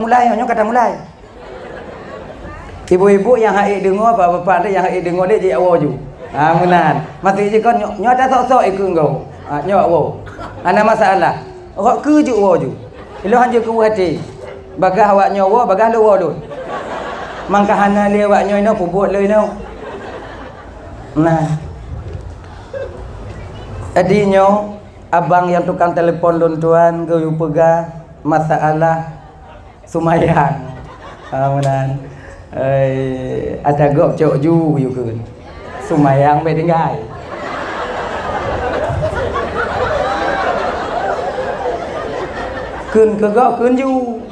mulai hanya kata mulai. Ibu-ibu yang haid dengar, bapak-bapak dia yang haid dengar dia je awak ju. Menan. Masih je kan nyo ada sok-sok ikut kau. Nyo awak. Ana masalah. Awak ke ju awak ju. Ilo hanje ke hati. Bagah awak nyawa, bagah lu awak. Mangkahana dia awak nyo ino pubut le ino. Nah. Adinyo abang yang tukang telepon luntuan ke pegah masalah sumayang. Menan. Ada gop cok ju you kun. Sumayang be tinggai. Kun ke gop kun ju.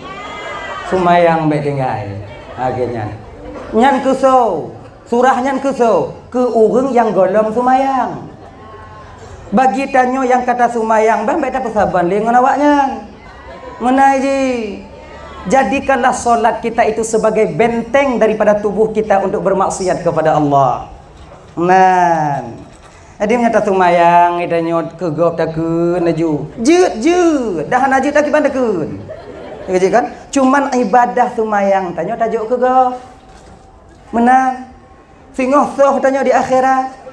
Sumayang be tinggai. Akhirnya. Nyan kuso. Surah nyan kuso. Ke urang yang golong sumayang. Bagi tanyo yang kata sumayang bang beta pesaban lengan awaknya. Menaji. Jadikanlah solat kita itu sebagai benteng daripada tubuh kita untuk bermaksiat kepada Allah. Man. Ada nyata sumayang ida nyot ke gop takun aju. Jut. Dah najut tak kiban takun. Kerja kan? Cuman ibadah sumayang tanya tajuk ke gop. Menang. Singoh soh tanya di akhirat.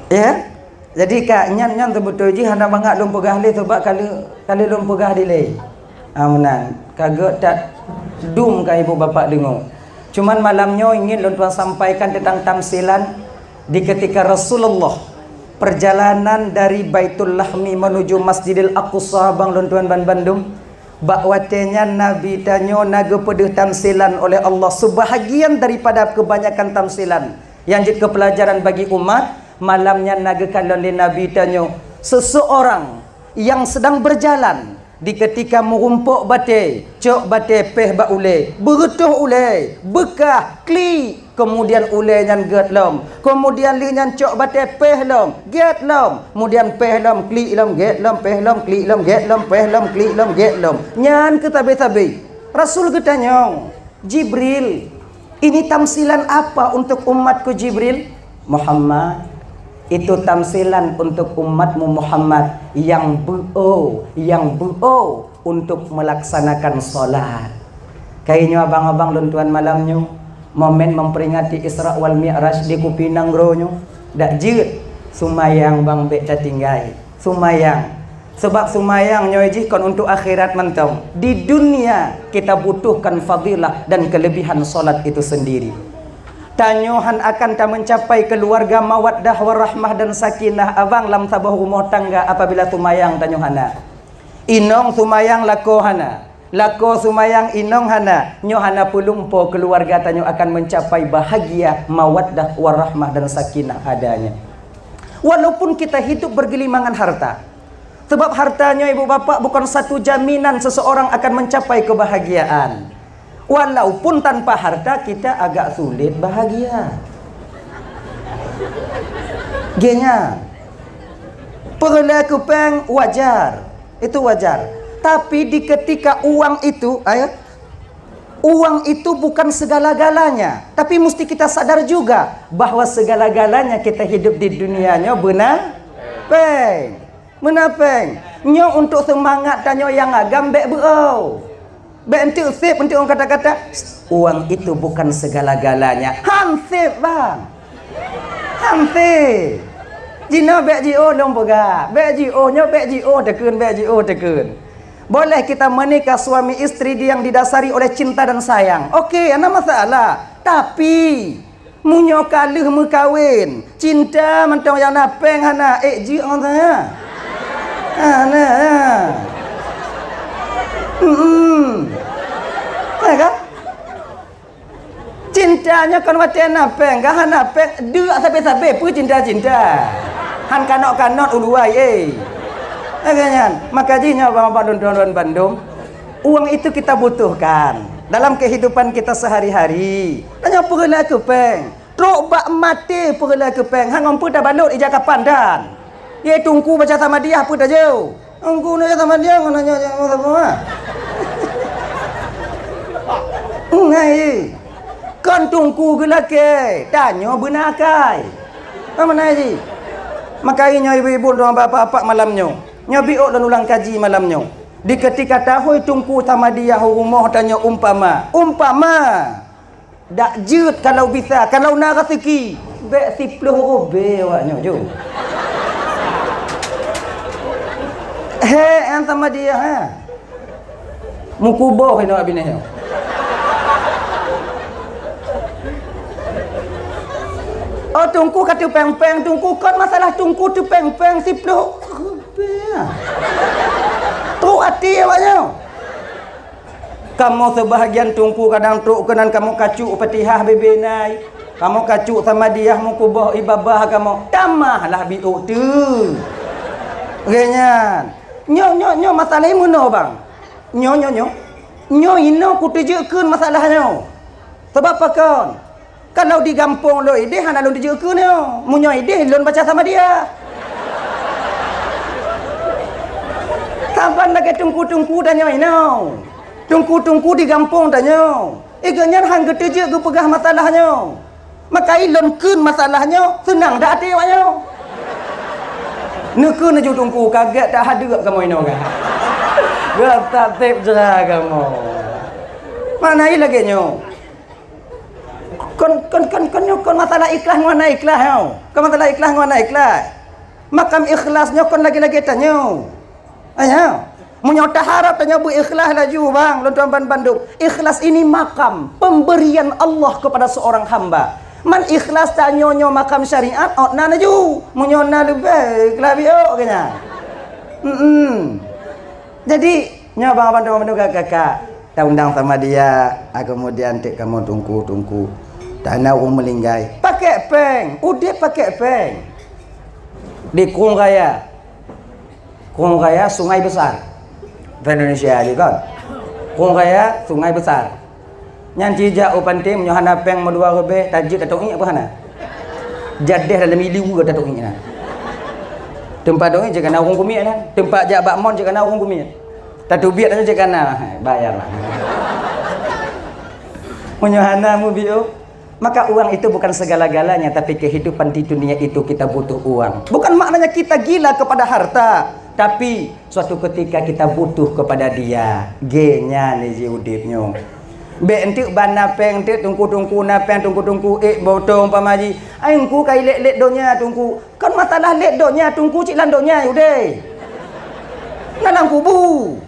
Ya, jadi kak nyan sebetul ji hendak bangak lom pegah le sebab kalau lom pegah delay. Menang. Kagak tak dum ka ibu bapa dengar. Cuman malamnya ingin lom tuan sampaikan tentang tamsilan di ketika Rasulullah perjalanan dari Baitul Lahmi menuju Masjidil Aqsa bang lom tuan Bandung. Bakwatenya Nabi tanyo naga pedeh tamsilan oleh Allah sebahagian daripada kebanyakan tamsilan yang jadi kepelajaran bagi umat. Malamnya naga kalon Nabi tanyo seseorang yang sedang berjalan di ketika merumpuk bate cok bate peh ba ule berutuh ule bekah kli kemudian ule nyan get lom kemudian li nyan cok bate peh lom get lom kemudian peh lom kli lom get lom peh lom kli lom get lom peh lom kli lom get lom nyan ke tabe-tabe Rasul ketanya Jibril ini tamsilan apa untuk umatku Jibril? Muhammad itu tamsilan untuk umatmu Muhammad yang buo untuk melaksanakan solat. Kayaknya abang-abang luntuan malamnya momen memperingati Isra wal Mi'raj di Kupinang Gronyo dak jeut sumayang bang bek tinggai sumayang sebab sumayang nyoji kon untuk akhirat mentong di dunia kita butuhkan fadilah dan kelebihan solat itu sendiri. Tanyohan akan tak mencapai keluarga mawaddah warahmah dan sakinah abang lam tabah rumah tangga apabila sumayang tanyohana. Inong sumayang lako hana. Lako sumayang inong hana. Nyohana pulumpo keluarga tanyo akan mencapai bahagia mawaddah warahmah dan sakinah adanya. Walaupun kita hidup bergelimangan harta. Sebab hartanya ibu bapak bukan satu jaminan seseorang akan mencapai kebahagiaan. Walaupun tanpa harta kita agak sulit bahagia. Genya. Perilaku peng wajar. Itu wajar. Tapi di ketika uang itu, uang itu bukan segala-galanya. Tapi mesti kita sadar juga bahwa segala-galanya kita hidup di dunianya benar peng. Menapeng. Nyo untuk semangat tanyo yang agam bek beau. Bentuk sip untuk orang kata-kata uang itu bukan segala-galanya. Hansip bang. Hansip. Jina bek GO dong pegak. Bek GO nya bek GO tekun bek GO tekun. Boleh kita menikah suami istri yang didasari oleh cinta dan sayang. Okey, ana masalah. Tapi munyo kaluh mekawin. Cinta mentong yang napeng hana GO tanya. Ana. Kan? Cintanya kan waten napeng, gahan napeng, dua sampai pu cinta. Han kanok uluai Agaknya, makanya Bapak Don Bandung, uang itu kita butuhkan dalam kehidupan kita sehari-hari. Tanya perilaku peng, trok bak mati perilaku peng, hang ampu dah balut ijak kapan dan. Dia tunggu baca sama dia apa dah jauh. Angku nanya sama dia nanya apa? Ngai kan tunggu gelake tanya benakai apa naji makanya ibu-ibu dan bapak-bapak malamnya nyo biok dan ulang kaji malamnya Di ketika tahu tungku sama dia rumah tanya umpama dak jut kalau bisa, kalau nak rezeki bek 10 robe awaknya jo. Yang sama dia mukubah ini abine. Oh tungku kata peng-peng, tungku kan masalah tungku tu peng-peng 10 robe. Tu hati awaknya. Kamu sebahagian tungku kadang truk kenan kamu kacuk Fatihah bebenai. Kamu kacuk sama dia mukubah ibabah kamu. Tamahlah biuk tu. Genyan. Nyo masalah mana bang? Nyo ino ku tunjukkan masalahnya. Sebab apa kan? Kalau di kampung lo ide hana lo tunjukkan yo. Munyo ide lon baca sama dia. Sampai nak tungku-tungku dan nyo ino. Tungku-tungku di kampung tanya. Ganyan hang ketujuk ke pegah masalahnya. Maka ilon kun masalahnya senang dah hati awaknya. Nekun aja tungku kaget tak ada kamu ini kan. Gak tak tip jerah kamu. Mana lagi nyo? Kon masalah ikhlas mana ikhlas yo? Kon masalah ikhlas mana ikhlas? Makam ikhlasnya kon lagi-lagi tanya. Ayo. Menyota harap tanya bu ikhlas laju bang lontuan Bandung. Ikhlas ini makam pemberian Allah kepada seorang hamba. Man ikhlas tak nyonyo makam syariat na laju menyona lebih ikhlas bio kena. Jadi nyo bang Bandung kakak tak undang sama dia. Kemudian tik kamu tungku tanah orang melinggai pakai peng udah pakai peng di Kung Raya sungai besar Indonesia juga kan. Kung Raya sungai besar. Nyan cijak upante menyohana peng medua robe tajik datuk ni apa hana? Jadeh dalam iliu ke datuk ni. Tempat doi je kana orang kumit kan. Tempat jak bakmon je kana orang kumit. Tatu biat aja je kana bayarlah. Menyohana mu bio. Maka uang itu bukan segala-galanya, tapi kehidupan di dunia itu kita butuh uang. Bukan maknanya kita gila kepada harta, tapi suatu ketika kita butuh kepada dia. G-nya ni je udipnya. Be entik bana peng entik tungku na peng tungku botong pamaji. Engku kai lek donya tungku. Kan masalah lek donya tungku cik landonya udah. Nalang kubu.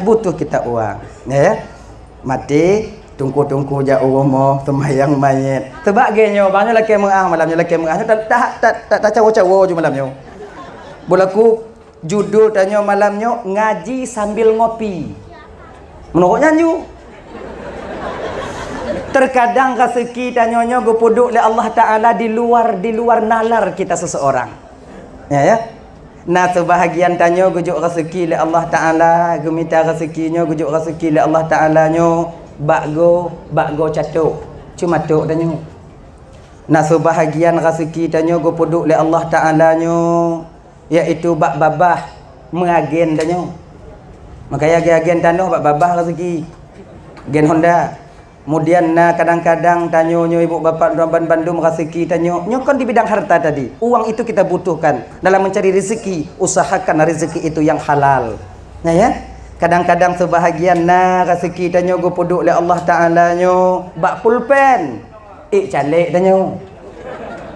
Butuh kita uang, ya. Mati tungku jak uromo semayang mayit. Sebab genyo banyak laki mengah malamnya laki mengah tak cawo-cawo je malamnya. Bolaku judul tanya malamnya ngaji sambil ngopi. Menurutnya ju. Terkadang rezeki tanyanya go puduk oleh Allah Taala di luar nalar kita seseorang. Ya. Nah sebahagian tanya gujuk rezeki oleh Allah Taala, gemita rezekinya gujuk rezeki oleh Allah Taala nyo. Bakgo catuk cuma tok tanya. Nah sebahagian rezeki tanya go puduk oleh Allah Taala nyo iaitu bak babah mengagen tanya. Makanya agen tanah bak babah rezeki gen Honda. Kemudian kadang-kadang tanya nyo ibu bapa Ramban Bandung rezeki tanya nyo kan di bidang harta tadi. Uang itu kita butuhkan dalam mencari rezeki, usahakan rezeki itu yang halal. Nah ya. Kadang-kadang sebahagian rezeki tanya go puduk oleh Allah Taala nyo bak pulpen calek tanya.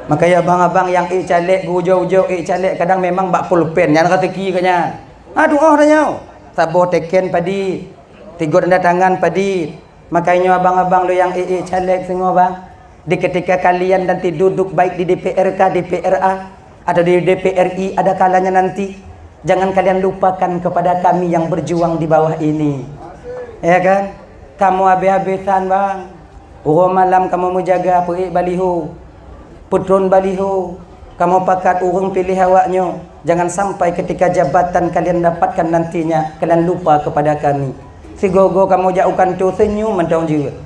Makanya abang-abang yang calek ujo-ujo calek kadang memang bak pulpen yang rezeki kanya. Doa tanya. Saboh teken padi, tiga tanda tangan padi. Makanya abang-abang lo yang calek semua bang. Di ketika kalian nanti duduk baik di DPRK, DPRA atau di DPRI ada kalanya nanti. Jangan kalian lupakan kepada kami yang berjuang di bawah ini. Ya kan? Kamu habis-habisan bang. Urung malam kamu menjaga perik baliho. Putron baliho. Kamu pakat urung pilih awaknya. Jangan sampai ketika jabatan kalian dapatkan nantinya, kalian lupa kepada kami. Si gogo kamu jauhkan tu senyum mentang juga.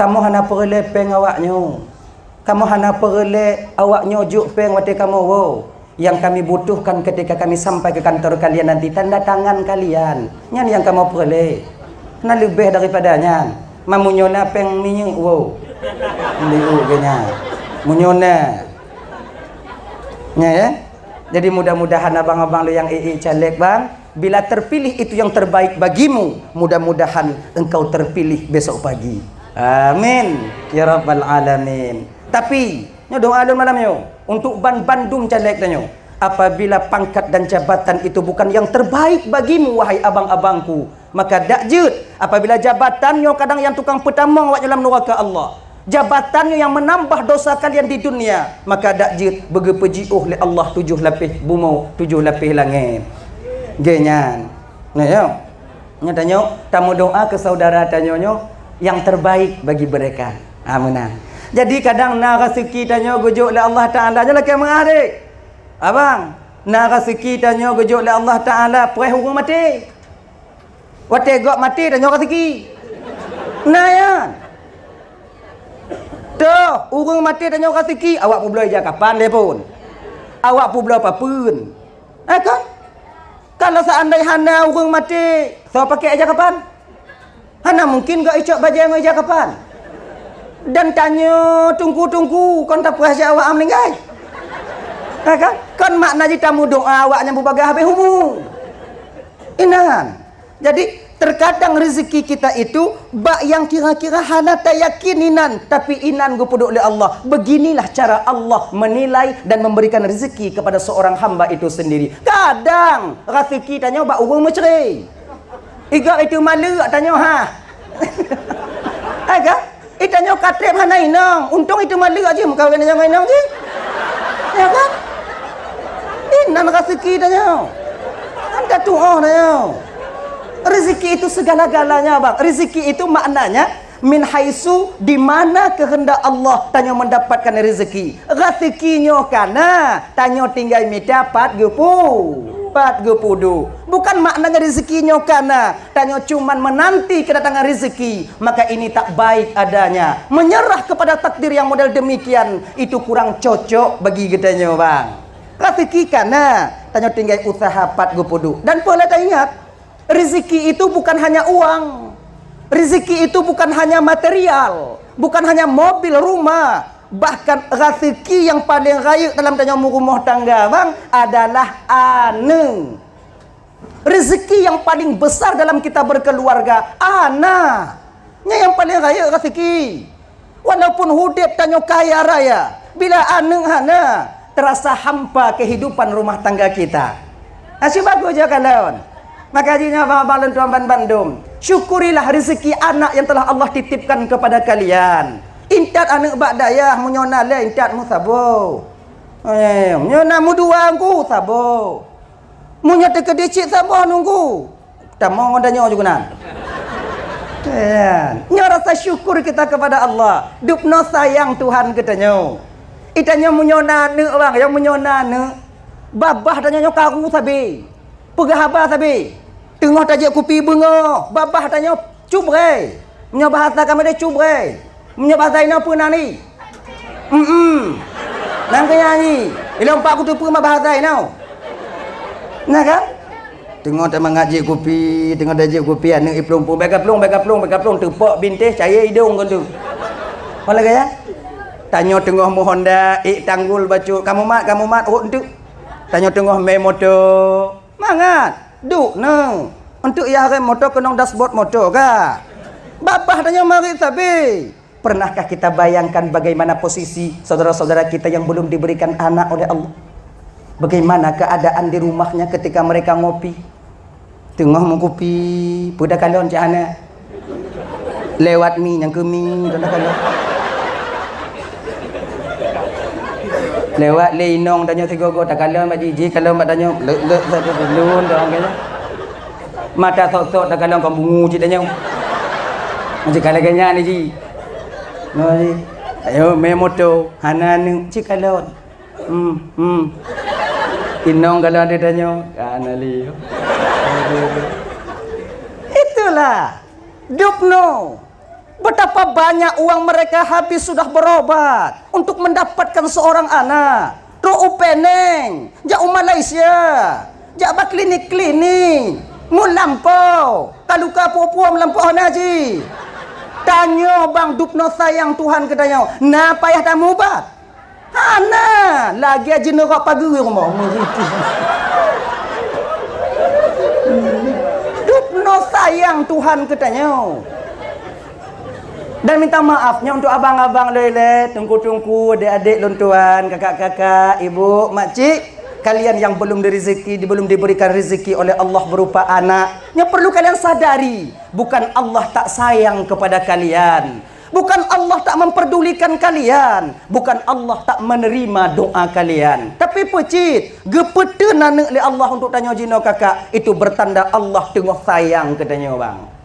Kamu hana perle peng awaknya. Kamu hana perle awaknya juk peng wate kamu wow. Yang kami butuhkan ketika kami sampai ke kantor kalian nanti tanda tangan kalian. Nyan yang kamu perle. Nah lebih daripadanya. Mamunyona peng minyak wow. Liu genya. Munyona. Ya. Jadi mudah-mudahan abang-abang lu yang caleg bang, bila terpilih itu yang terbaik bagimu, mudah-mudahan engkau terpilih besok pagi. Amin ya rabbal alamin. Tapi nyo doa alun malamnya untuk ban Bandung caleg tanyo. Apabila pangkat dan jabatan itu bukan yang terbaik bagimu wahai abang-abangku, maka dakjut apabila jabatannya kadang yang tukang petamang awak dalam neraka Allah, jabatannya yang menambah dosa kalian di dunia, maka dakjut begepejiuh le Allah 7 lapis bumi 7 lapis langit. Genyan. Nah yo. Nya tanyo tamu doa ke saudara tanyonyo yang terbaik bagi mereka. Amin. Jadi kadang na rezeki tanyo gujuk le Allah Taala je lah ke mengadik. Abang, na rezeki tanyo gujuk le Allah Taala perih urang mati. Wate gok mati tanyo rezeki. Nah ya. Tuh, urang mati tanyo rezeki, awak pun belum aja kapan dia pun. Awak pun belum apa pun. Kan? Kalau seandainya hana urang mati, so pakai aja kapan? Hana mungkin gak icok baju aja kapan? Dan tanya tunggu-tunggu kon tak puas awak meninggal. Kan? Kan makna tamu doa awak yang berbagai habis umur. Inan. Jadi terkadang rezeki kita itu bak yang kira-kira hana tak yakininan, tapi inan gue peduk oleh Allah. Beginilah cara Allah menilai dan memberikan rezeki kepada seorang hamba itu sendiri. Kadang rezeki tanya bak urang menceri. Iga itu malu tanya ha. Agak itanya katrem hana inang. Untung itu malu aja mengkawin dengan inang je. Ya kan? Inan rezeki tanya. Anda doa tanya. Rezeki itu segala-galanya bang. Rezeki itu maknanya min haisu, di mana kehendak Allah tanya mendapatkan rezeki. Rezekinya kana tanya tinggal mendapat gepu 40. Bukan maknanya rezekinya kana tanya cuman menanti kedatangan rezeki. Maka ini tak baik adanya. Menyerah kepada takdir yang model demikian itu kurang cocok bagi kitanya bang. Rezeki kana tanya tinggal usaha 40. Dan boleh tak ingat, rezeki itu bukan hanya uang. Rezeki itu bukan hanya material, bukan hanya mobil, rumah. Bahkan rezeki yang paling raya dalam tanya rumah tangga bang adalah anak. Rezeki yang paling besar dalam kita berkeluarga anak. Yang paling raya rezeki. Walaupun hidup tanya kaya raya, bila anak hana terasa hampa kehidupan rumah tangga kita. Asyik bagus je kalon. Maka jinya abang-abang tuan Bandung, syukurilah rezeki anak yang telah Allah titipkan kepada kalian. Intat anak bak dayah menyona le intat mu sabo. Menyona mu dua ku sabo. Munya teke dicik sabo nunggu. Tamong odanya juga nan. Nya rasa syukur kita kepada Allah. Dupno sayang Tuhan katanya. Itanya menyona ne bang, yang menyona ne. Babah tanya karu sabi. Pegahaba sabi. Tengah tajak kopi bunga. Babah tanya cubre. Punya bahasa kami dia cubre. Punya bahasa ini apa nani? Nangkanya ni. Bila empat aku tu pun bahasa ini. Nah kan? Tengah tak mengaji kopi. Tengah tajak kopi. Anak iplung pun. Bega plung. Tepak bintih. Cahaya hidung kan tu. Apa lagi ya? Tanya tengah mu Honda. Tanggul baca. Kamu mat. Oh untuk. Tanya tengah main motor. Mangat. Duk no. Untuk ya rem motor kena dashboard motor ka. Bapak tanya mari sabi. Pernahkah kita bayangkan bagaimana posisi saudara-saudara kita yang belum diberikan anak oleh Allah? Bagaimana keadaan di rumahnya ketika mereka ngopi? Tengah mau kopi, pada kalon cana. Lewat mi yang ke mi pada kalon. Lewat lenong tanya tiga-tiga tak kalon mak jiji kalau mak tanya lek satu belun dong kata. Mata sok-sok tak kalon kau bungu cik tanya. Macam kalau kanya ni ji. Noi. Ayo main motor hana ni cik kalon. Inong kalau dia tanya kana li. Itulah dupno. Betapa banyak uang mereka habis sudah berobat untuk mendapatkan seorang anak. Ro'u peneng, jauh Malaysia, jauh klinik-klinik, mu lampau, kaluka puan melampau naji. Tanya bang dupno sayang Tuhan katanya, na payah tamu ubat. Hana lagi aja nerak pagi rumah gitu. Dupno sayang Tuhan katanya. Dan minta maafnya untuk abang-abang lele, tungku-tungku, adik-adik lontuan, kakak-kakak, ibu, makcik, kalian yang belum belum diberikan rezeki oleh Allah berupa anak. Yang perlu kalian sadari, bukan Allah tak sayang kepada kalian, bukan Allah tak memperdulikan kalian, bukan Allah tak menerima doa kalian. Tapi pecit, gepete nanek le Allah untuk tanya jino kakak, itu bertanda Allah tengah sayang katanya bang.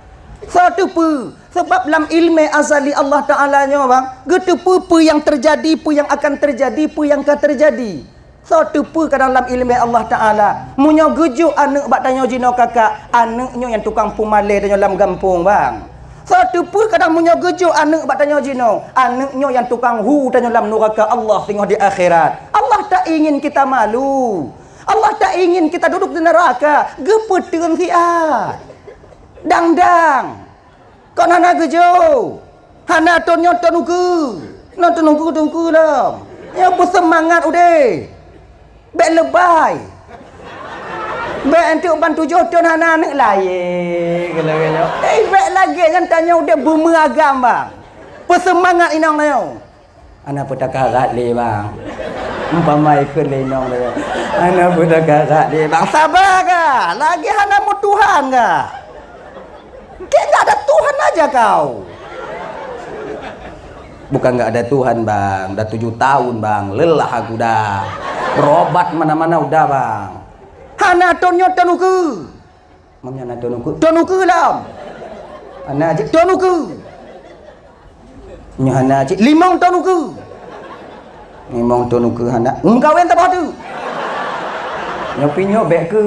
Satu pu sebab dalam ilmu azali Allah Ta'ala nya bang, gitu pu yang terjadi, pu yang akan terjadi, pu yang akan terjadi. Satu pu kadang dalam ilmu Allah Ta'ala munyo gejuk anak bak tanya jino kakak, anaknya yang tukang pumale tanya dalam kampung bang. Satu pu kadang munyo gejuk anak bak tanya jino, anaknya yang tukang tanya dalam neraka Allah tengok di akhirat. Allah tak ingin kita malu, Allah tak ingin kita duduk di neraka. Gepeteun siat dang-dang kau nana gejo hana tonyo tonuku nonton nungku lah ya bersemangat udah bek lebay bek antuk bantu jodoh hana anak laye kalau bek lagi kan tanya udah bumeragam bang bersemangat inang nayo anak petakarat le bang umpamai ke lenong le anak petakarat le bang sabar ke lagi hana mu Tuhan ke. Kayak nggak ada Tuhan aja kau. Bukan nggak ada Tuhan bang, udah 7 tahun bang, lelah aku dah. Berobat mana-mana udah bang. Hana tonyo tonuku, mamnya na tonuku lah. Hana aja tonuku, hana aja 5 tonuku, 5 tonuku hana. Kawin tak tu? Nyopinyo bek ke,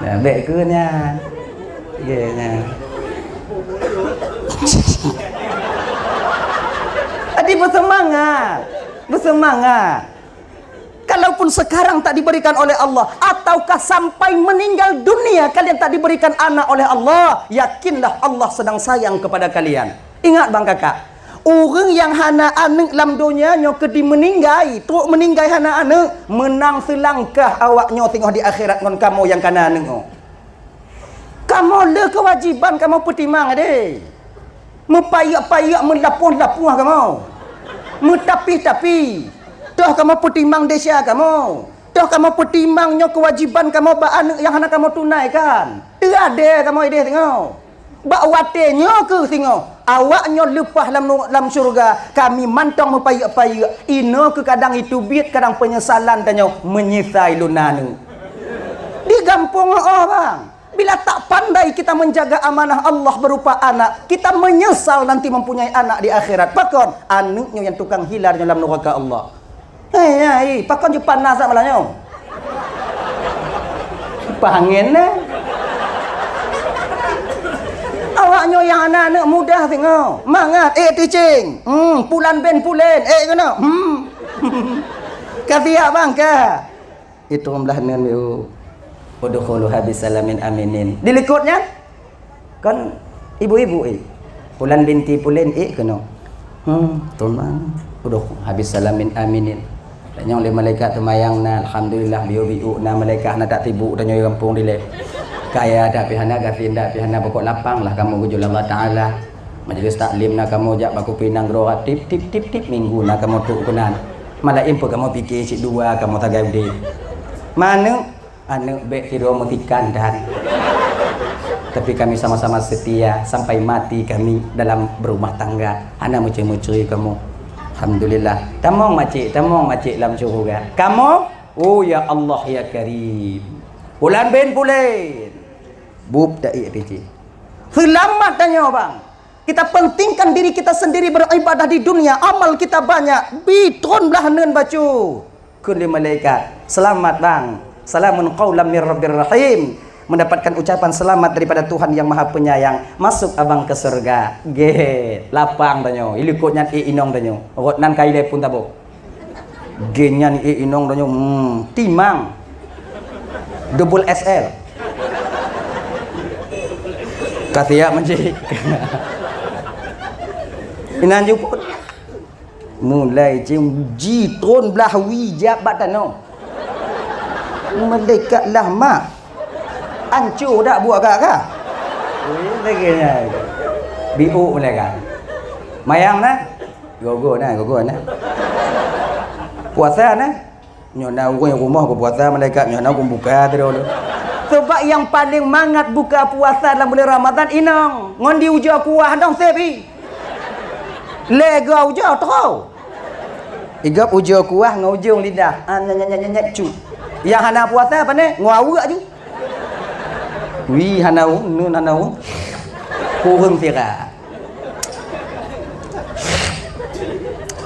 nah bek ke nya. Yeah. Adik bersemangat. Kalaupun sekarang tak diberikan oleh Allah, ataukah sampai meninggal dunia kalian tak diberikan anak oleh Allah, yakinlah Allah sedang sayang kepada kalian. Ingat bang kakak, orang yang hana anak dalam dunia nyoke di meninggai, teruk meninggai hana anak, menang selangkah awaknya tengok di akhirat ngon kamu yang kana anak. Kamu le kewajiban kamu pertimang ade. Mepayak-payak melapuh-lapuh kamu. Metapi-tapi. Toh kamu pertimang desa kamu. Toh kamu pertimangnya kewajiban kamu ba anak yang hendak kamu tunaikan. Tiada kamu ide tengok. Ba watenya ke tengok. Awaknya lepas dalam syurga, kami mantang mepayak-payak. Ino ke kadang itu biat kadang penyesalan tanya menyesai lunanu. Di kampung bang. Bila tak pandai kita menjaga amanah Allah berupa anak, kita menyesal nanti mempunyai anak di akhirat. Pakon anaknya yang tukang hilar dalam neraka Allah. Hei, pakon je panas tak malahnya. Pangin nah. Awaknya yang anak-anak mudah tengok. Mangat, teaching. Pulan ben pulen. Kena. Kafiak bang ke. Itu belah dengan you. Udkhulu habis salamin aminin. Dilikutnya kan ibu-ibu Pulan binti pulen kena. Tuan udah habis salamin aminin. Tanya oleh malaikat temayangna alhamdulillah biu-biu na malaikat na tak tibu tanya kampung dile. Kaya dak pihana gafin dak pihana pokok lapang lah kamu gujul Allah Taala. Majlis taklim na kamu jak baku pinang gro tip minggu na kamu tu kunan. Malah impo kamu fikir cik dua kamu tagay di. Mana anak bek kira mutikan dan tapi kami sama-sama setia sampai mati kami dalam berumah tangga. Anak mucui-mucui kamu. Alhamdulillah. Tamong macik dalam syurga. Kamu, oh ya Allah ya Karim. Pulan ben pulen. Bub tak PC. Selamat tanya bang. Kita pentingkan diri kita sendiri beribadah di dunia. Amal kita banyak. Bitron belah nen bacu. Kundi malaikat. Selamat bang. Salamun qaulam mir rabbir rahim. Mendapatkan ucapan selamat daripada Tuhan yang Maha Penyayang. Masuk abang ke surga. Get lapang tanyo. Ilikutnya inong tanyo. Rot nan kai le pun tabo. Genyan inong tanyo. Timang. Double SL. Kasiak mencik. Inan juput. Mulai jitron belah wijab batano. Malaikat lah mak. Hancur dak buat kak. Lagi nya. Biu mereka. Mayang na. Gogo na. Puasa na. Nyona orang rumah aku puasa malaikat nyona aku buka terus. Sebab yang paling mangat buka puasa dalam bulan Ramadan inang. Ngondi uja kuah dong sepi. Lega uja tahu. Igap uja kuah ngujung lidah. Nyat cu. Yang hana puasa apa ni? Ngawak je. Wi hanau nun hanau. Kurang tira.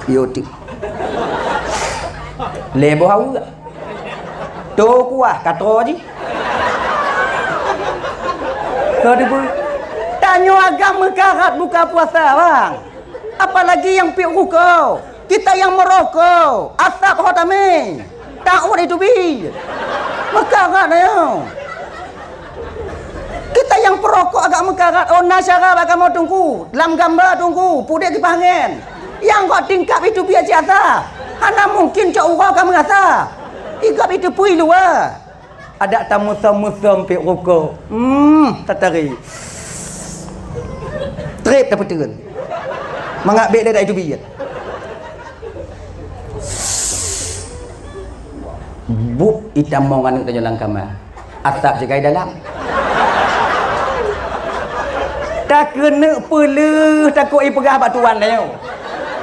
Yotik. Lebo hau. To kuah katro je. Kau tanya agama karat buka puasa bang. Apalagi yang piuk kau. Kita yang merokok, asap hotame, tahu itu bi, mekarat ya. Kita yang perokok agak mekarat, oh nasyara bakal mau tunggu, dalam gambar tunggu, pudek di pangen. Yang kau tingkap itu biar jasa, hana mungkin cak urang kamu rasa, igap itu pui luar. Ada tamu piuk rokok, tatari, trip dapat turun, mengambil dari itu biar. Buk hitam mongan kita jalan kamar. Atap jagai dalam. Tak kena pelu takut i pegah bak tuan dah.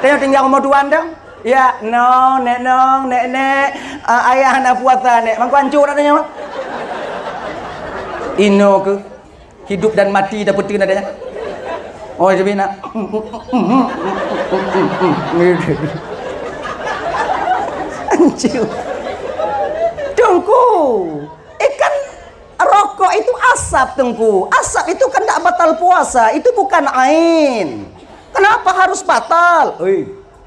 Tengok tinggal rumah tuan dah. Ya, nek ayah nak puasa nek. Mangku hancur dah tanya. Ino ke hidup dan mati dah putih adanya. Oh, jadi nak. Hancur. Tengku, ikan rokok itu asap tengku. Asap itu kan tak batal puasa. Itu bukan ain. Kenapa harus batal?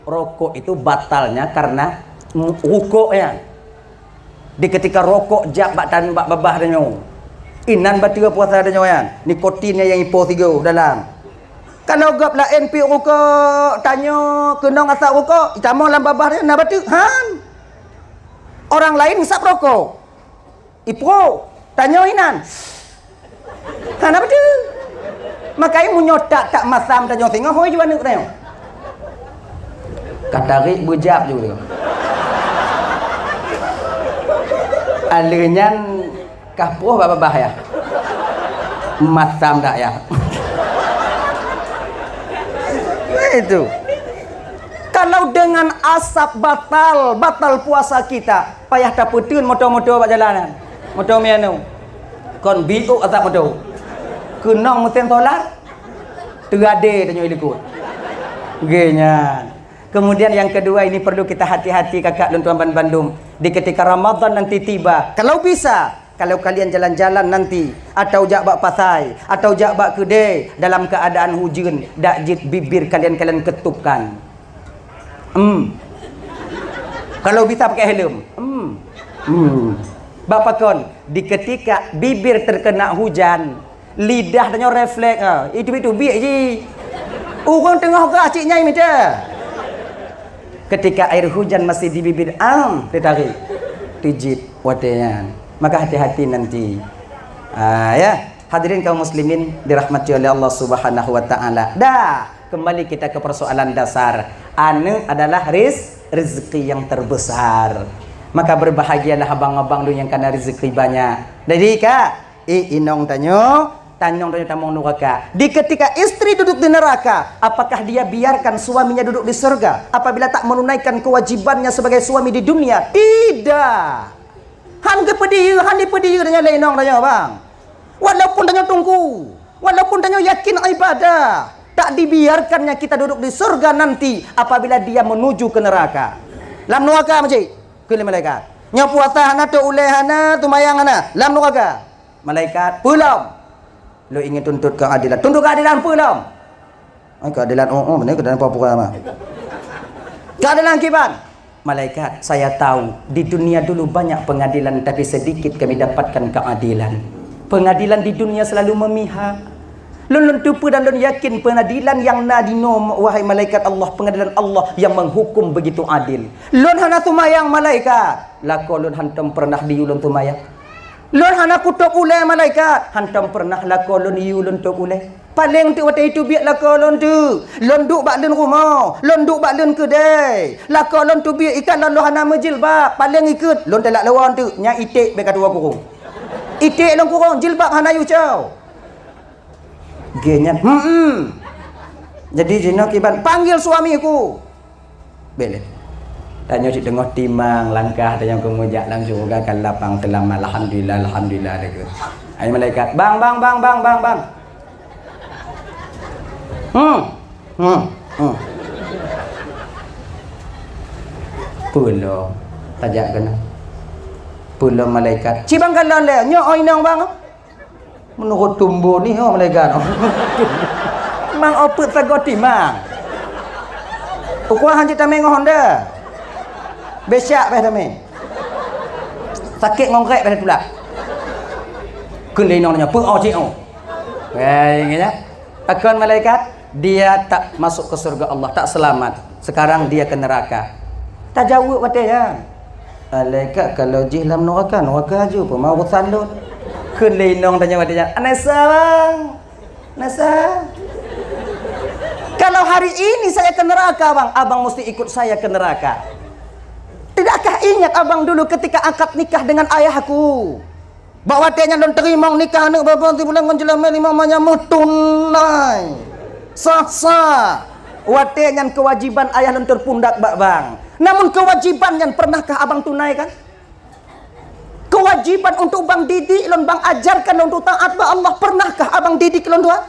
Rokok itu batalnya karena rokoknya. Di ketika rokok jak batan bak babah danyo. Inan batil puasa danyo yan. Nikotinnya yang ipo 3 dalam. Kalau gap lain pi rokok tanya kenong asap rokok, itamo lam babah dia na batil. Han. Orang lain ngisap rokok. Ipo, tanya inan. Kenapa tu? Makanya munyotak tak masam tanya tengok hoi juga nak tanya. Katarik bujab juga. Alenyan kapuh apa bahaya? Masam tak ya? Itu. Kalau dengan asap batal puasa kita, payah tak putun motor-motor buat jalanan. Motor mianu. Kon biuk asap motor. Kenang mesin solar. Terade tanya ikut. Genya. Kemudian yang kedua ini perlu kita hati-hati kakak dan tuan Bandung. Di ketika Ramadan nanti tiba, kalau bisa, kalau kalian jalan-jalan nanti atau jak bak pasai atau jak bak kedai dalam keadaan hujan, dak jit bibir kalian ketupkan. Kalau bisa pakai helm. Bapak kon, di ketika bibir terkena hujan, lidah tanya refleks itu biak je. Orang tengah ke aciknya minta. Ketika air hujan masih di bibir ditarik. Tijit watenya. Maka hati-hati nanti. Ya, hadirin kaum muslimin dirahmati oleh Allah Subhanahu wa taala. Kembali kita ke persoalan dasar. Anu adalah rezeki yang terbesar. Maka berbahagialah abang-abang dulu yang kena rezeki banyak. Jadi kak, inong tanyong tamong neraka. Di ketika istri duduk di neraka, apakah dia biarkan suaminya duduk di surga apabila tak menunaikan kewajibannya sebagai suami di dunia? Tidak. Han pediu dengan lenong tanya bang. Walaupun tanya tunggu, walaupun tanya yakin ibadah, tak dibiarkannya kita duduk di surga nanti apabila dia menuju ke neraka. Lam neraka macam ke malaikat. Nya puasa hana tu uleh hana tu mayang hana. Lam neraka. Malaikat belum. Lu ingin tuntut keadilan. Tuntut keadilan belum. Keadilan mana keadilan apa-apa mah. Keadilan kiban. Malaikat, saya tahu di dunia dulu banyak pengadilan tapi sedikit kami dapatkan keadilan. Pengadilan di dunia selalu memihak. Lun tupu dan lun yakin pengadilan yang nadino wahai malaikat Allah, pengadilan Allah yang menghukum begitu adil. Lun hana tumayang malaikat, lako lun hantam pernah diulun tumayang. Lun hana kutuk ulai malaikat, hantam pernah lako lun iulun tuk ulai. Paling tu waktu itu biar lako lun tu. Lun duk bak lun rumah, lun duk bak lun kedai. Lako lun tu biar ikan lun hana majilbab, paling ikut lun telak lawan tu, nya itik be kata kurung. Itik lun kurung jilbab hana yu cau. Genyan. Jadi jina kiban panggil suamiku. Boleh. Tanya si tengah timang langkah tanya kemujak langsung gagal lapang telam alhamdulillah alhamdulillah dekat. Ai malaikat, bang. Pulau tajak kena. Pulau malaikat. Cibang kalan le, nyo oi nang bang. Menurut tumbuh ni oh malaikat. Mang opet sagoti mang. Ukwa hanji tameng Honda. Besyak beh tameng. Sakit ngongkrek beh tulak. Kelenong nya pu au ci au. Kayaknya akan malaikat dia tak masuk ke surga Allah, tak selamat. Sekarang dia ke neraka. Tak jawab katanya. Malaikat kalau jihlam neraka aja pun mau sandut. Kelenong tanya katanya, "Anasa bang. Nasa. Kalau hari ini saya ke neraka bang, abang mesti ikut saya ke neraka. Tidakkah ingat abang dulu ketika akad nikah dengan ayahku? Bawa dia don terima nikah anak bapa nanti bulan menjelang mamanya mutunai. Sah. Wate yang kewajiban ayah lentur pundak bang. Namun kewajiban yang pernahkah abang tunaikan? Kewajiban untuk bang didik lon bang ajarkan untuk taat ba Allah, pernahkah abang didik lon dua?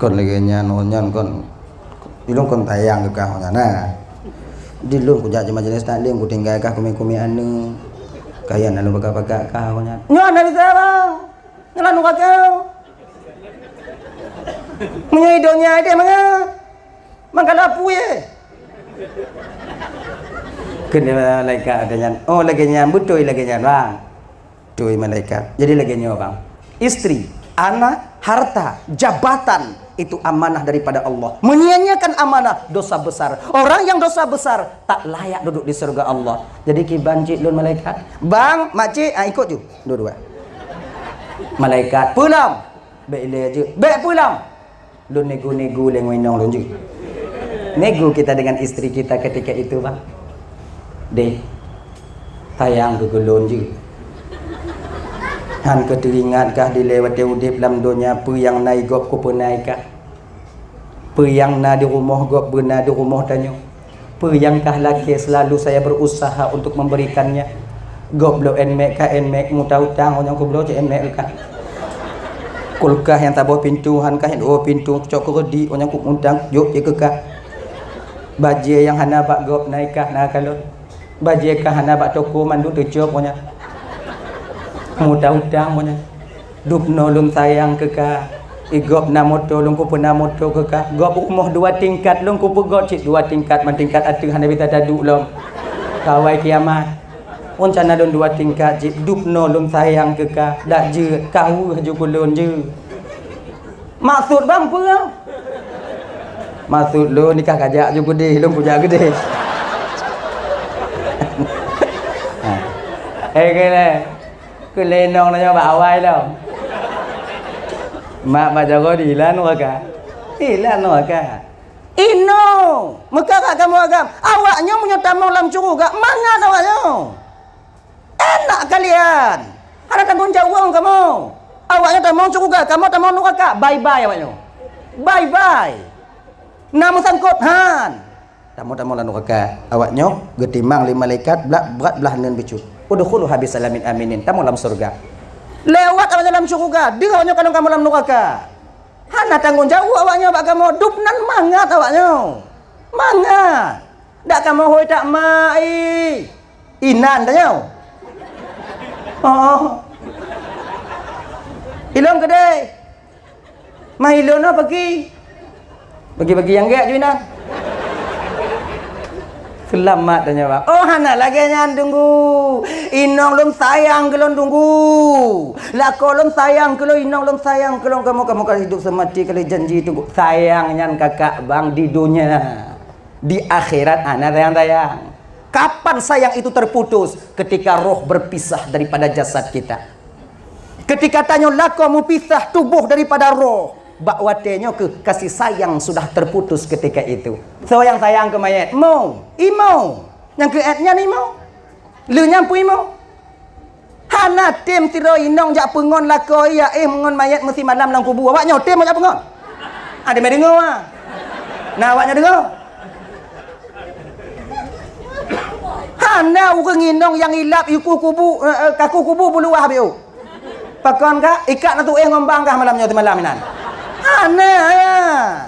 Kon lagi nyanonyan kon dilung kon tayang ke kau nah. Dilung ku jadi majelis taklim ku tinggal kah kumi anu. Kaya lalu baga-baga kau nya. Nyon dari bang. Ngelan nu kau. Menyidonya dia manga. Mangkalapu ye. Kena malaikat adanya. Oh lagi nyambut tuh lagi bang. Tuh malaikat. Jadi lagi bang. Istri, anak, harta, jabatan itu amanah daripada Allah. Menyia-nyiakan amanah dosa besar. Orang yang dosa besar tak layak duduk di surga Allah. Jadi kibanci lun malaikat. Bang, makcik, ikut je. Dua-dua. Malaikat pulang. Baik aja. Baik pulang. Lun nego-nego leng-wenong lun je. Nego kita dengan istri kita ketika itu bang. Deh, tayang ke gulun je. Han ke teringatkah dilewati udip dalam dunia apa yang naik gop ku penai kah? Apa yang na di rumah gop benar di rumah tanya. Apa yang kah laki selalu saya berusaha untuk memberikannya. Gop lo enmek kah enmek mu tahu tang yang ku belo je enmek kah. Kulkah yang tak bawa pintu han kah yang pintu cok keredi yang ku undang yuk je ke kah. Bajie yang hana bak gop naik kah na kalau. Bajie kah hana bak toko mandu terjop punya. Mudah-mudahan punya. Dupno lum sayang ke kah. Igop na motor lum ku pernah motor ke kah. Gop rumah 2 tingkat lum ku pegot cik 2 tingkat man tingkat atu hana bita daduk lum. Kawai kiamat. Rencana don 2 tingkat cik dupno lum sayang ke kah. Dak je kau ju kulun je. Maksud bang apa? Maksud lu nikah kajak ju gede lum kujak gede. Kelenong nanya bak awai lah. Mak baca kau dilan waka. Dilan waka. Ino, mekak kamu agam. Awaknya punya tamu lam curuga. Mangan awaknya. Enak kalian. Ada tanggung jawab kamu. Awaknya tamu curuga, kamu tamu neraka. Bye-bye awaknya. Bye-bye. Nama sangkut han. Tamu-tamu lan neraka. Awaknya getimang 5 malaikat berat belah nan bicu. Udkhulu habis salamin aminin. Tamu dalam surga. Lewat awaknya dalam surga. Dia awaknya kadang kamu dalam neraka. Hana tanggung jawab awaknya bak kamu dupnan mangat awaknya. Mangat. Dak kamu hoi tak mai. Inan tanya. Oh. Ilong gede. Mah ilona bagi. Bagi-bagi yang gak juinan. Selamat tanya bang. Oh hana lagi nyan tunggu. Inong lom sayang kelon tunggu. Lako lom sayang kelon inong lom sayang kelon kamu kalau hidup semati kali janji tunggu. Sayang nyan kakak bang di dunia. Di akhirat hana sayang. Kapan sayang itu terputus? Ketika roh berpisah daripada jasad kita. Ketika tanya lako mu pisah tubuh daripada roh. Bakwatenya ke kasih sayang sudah terputus ketika itu. So yang sayang ke mayat mau imo yang ke etnya ni mau lu nyampu imo hana tem tiro inong jak pengon lako ya mengon mayat mesti malam lang kubur awaknya tem jak pengon ada mai dengar ah nah awaknya dengar hana urang inong yang ilap iku kubu kaku kubu buluah biu pakon ka ikat na tu ngombang kah malamnya tu malam inan aneh.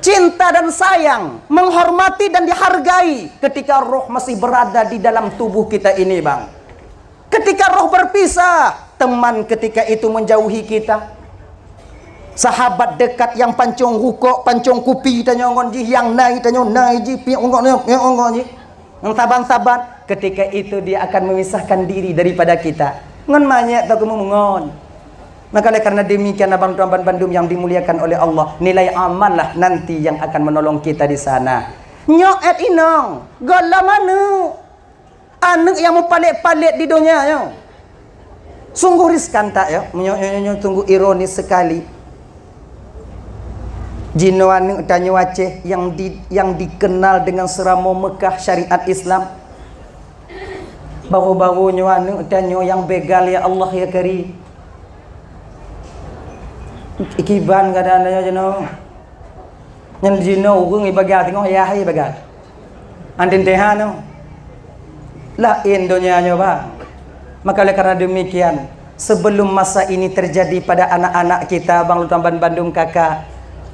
Cinta dan sayang, menghormati dan dihargai ketika roh masih berada di dalam tubuh kita ini bang. Ketika roh berpisah, teman ketika itu menjauhi kita. Sahabat dekat yang pancung rukuk, pancung kupi tanya ngon ji yang naik tanya naik ji piang ngon ji. Yang saban-saban ketika itu dia akan memisahkan diri daripada kita. Ngon manyet tak kemu ngon. Maka oleh karena demikian abang tuan Bandung yang dimuliakan oleh Allah, nilai amal lah nanti yang akan menolong kita di sana. Nyok et inong, gola mana? Anak yang mau palit-palit di dunia yo. Sungguh riskan tak ya? Sungguh ironis sekali. Jino anak tanya Aceh yang dikenal dengan seramo Mekah syariat Islam. Baru-barunya anak tanya yang begal ya Allah ya Karim. Ikiban kadang-kadang jeno. Nyen jino urang ibagat tengok ya hai bagat. Andin tehan no. Lain dunianya bang. Maka oleh karena demikian, sebelum masa ini terjadi pada anak-anak kita bang Lutamban Bandung kakak,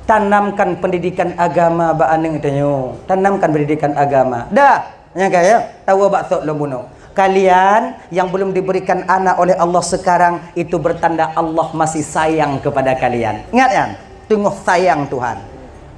tanamkan pendidikan agama ba aneng tanyo. Tanamkan pendidikan agama. Dah, nya kaya tahu bakso lo bunuh. Kalian yang belum diberikan anak oleh Allah sekarang itu bertanda Allah masih sayang kepada kalian. Ingat ya, tunggu sayang Tuhan.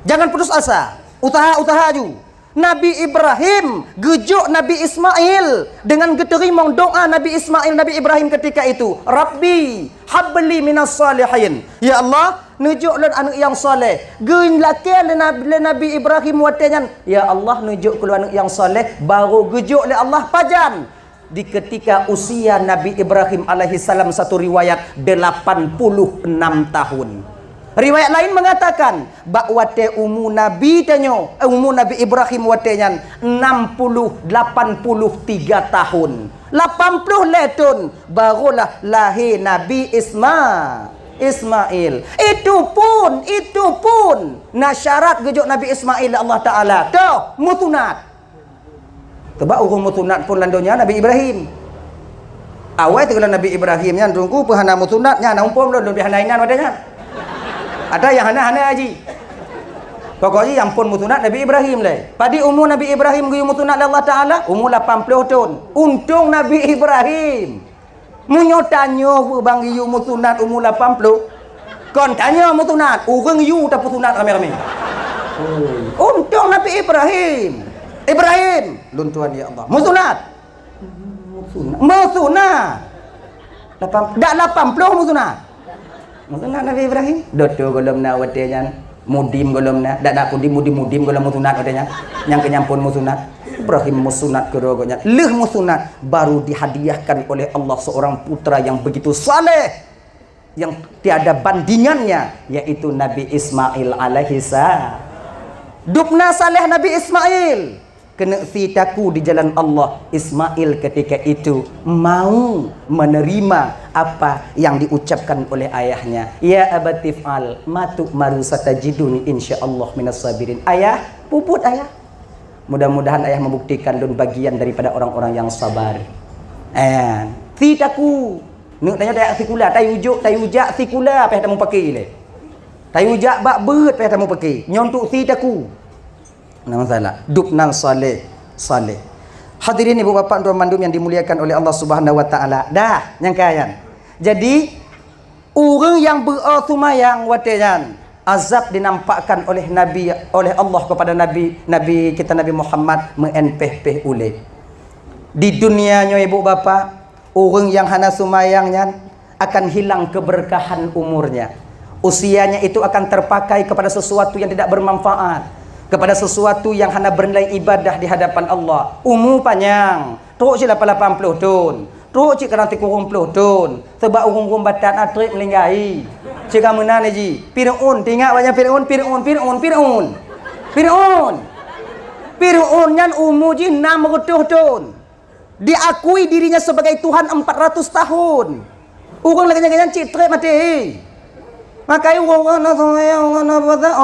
Jangan putus asa. Usaha-usaha ju. Nabi Ibrahim gejuk Nabi Ismail dengan geterimong doa Nabi Ismail Nabi Ibrahim ketika itu. Rabbi habli minas salihin. Ya Allah, nujuk lon anak yang soleh. Geun lakian le Nabi Ibrahim watenyan. Ya Allah, nujuk ke anak yang soleh baru gejuk le Allah pajan. Di ketika usia Nabi Ibrahim alaihi salam satu riwayat 86 tahun. Riwayat lain mengatakan bakwate umu Nabi tanyo, umu Nabi Ibrahim watenyan 83 tahun. 80 letun barulah lahir Nabi Ismail. Itu pun nasyarat gejuk Nabi Ismail Allah Taala. Tuh, mutunat. Tebak urung mutunat pun landonya Nabi Ibrahim. Awal tu kalau Nabi Ibrahim yang tunggu pehana mutunatnya, nampom lo lebih hanainan wadanya. Ada yang hana-hana haji. Pokoknya yang pun mutunat Nabi Ibrahim le. Padi umur Nabi Ibrahim guyu mutunat Allah Taala umur 80 tahun. Untung Nabi Ibrahim. Munyo tanyo bang guyu mutunat umur 80. Kon tanya mutunat, urang yu tak mutunat rame-rame. Untung Nabi Ibrahim. Luntuan ya Allah. Mutunat. Dak 80 mutunat. Mutunat Nabi Ibrahim. Dodo golom na watenya. Mudim golom na. Dak mudim golom mutunat watenya. Yang kenyampun mutunat. Ibrahim musunat kerogonya. Leh musunat baru dihadiahkan oleh Allah seorang putra yang begitu saleh. Yang tiada bandingannya yaitu Nabi Ismail alaihi salam. Dupna saleh Nabi Ismail. Kena sitaku di jalan Allah. Ismail ketika itu mau menerima apa yang diucapkan oleh ayahnya. Ya abatif'al matu maru satajiduni insyaallah minas sabirin. Ayah, puput ayah. Mudah-mudahan ayah membuktikan dan bagian daripada orang-orang yang sabar. Sitaku. Nuk tanya tak sikula, tayujak sikula apa yang kamu pakai le. Tayujak bak beut apa yang kamu pakai. Nyontuk sitaku. Nama salah. Dupnan saleh. Hadirin ibu bapa tuan mandum yang dimuliakan oleh Allah Subhanahu wa taala. Dah, nyangkayan. Jadi orang yang bersumayang wateyan azab dinampakkan oleh Allah kepada Nabi kita Nabi Muhammad menempeh-peh uleh. Di dunianya ibu bapa, orang yang hana sumayangnya akan hilang keberkahan umurnya. Usianya itu akan terpakai kepada sesuatu yang tidak bermanfaat, kepada sesuatu yang hana bernilai ibadah di hadapan Allah. Umur panjang, teruk sila 80 tahun. Teruk cik kena 30 tahun. Sebab urung-urung batat atrik melinggai. Cik mana ni ji? Fir'aun, tengok banyak Fir'aun. Fir'aun yang umur ji 600 tahun. Diakui dirinya sebagai Tuhan 400 tahun. Urung lagi jangan cik trik mati. Makai urung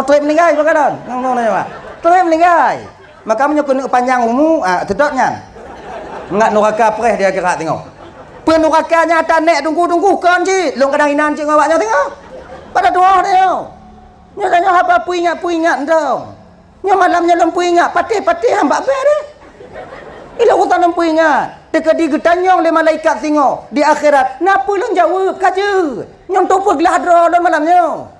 trik melinggai bagaimana? Trik melinggai. Maka menyokong panjang umur, tetapnya. Enggak neraka preh dia gerak tengok. Penurakanya tanek tunggu kan cik. Long kadang inan cik ngawaknya tengok. Pada doa dia. Nya tanya apa puingat entau. Nya malamnya lempu ingat patih-patih hamba ber dia. Ila utan lempu ingat. Dekat di getanyong le malaikat tengok di akhirat. Napa long jawab kaje. Nyong tu pergelah dra dan malamnya.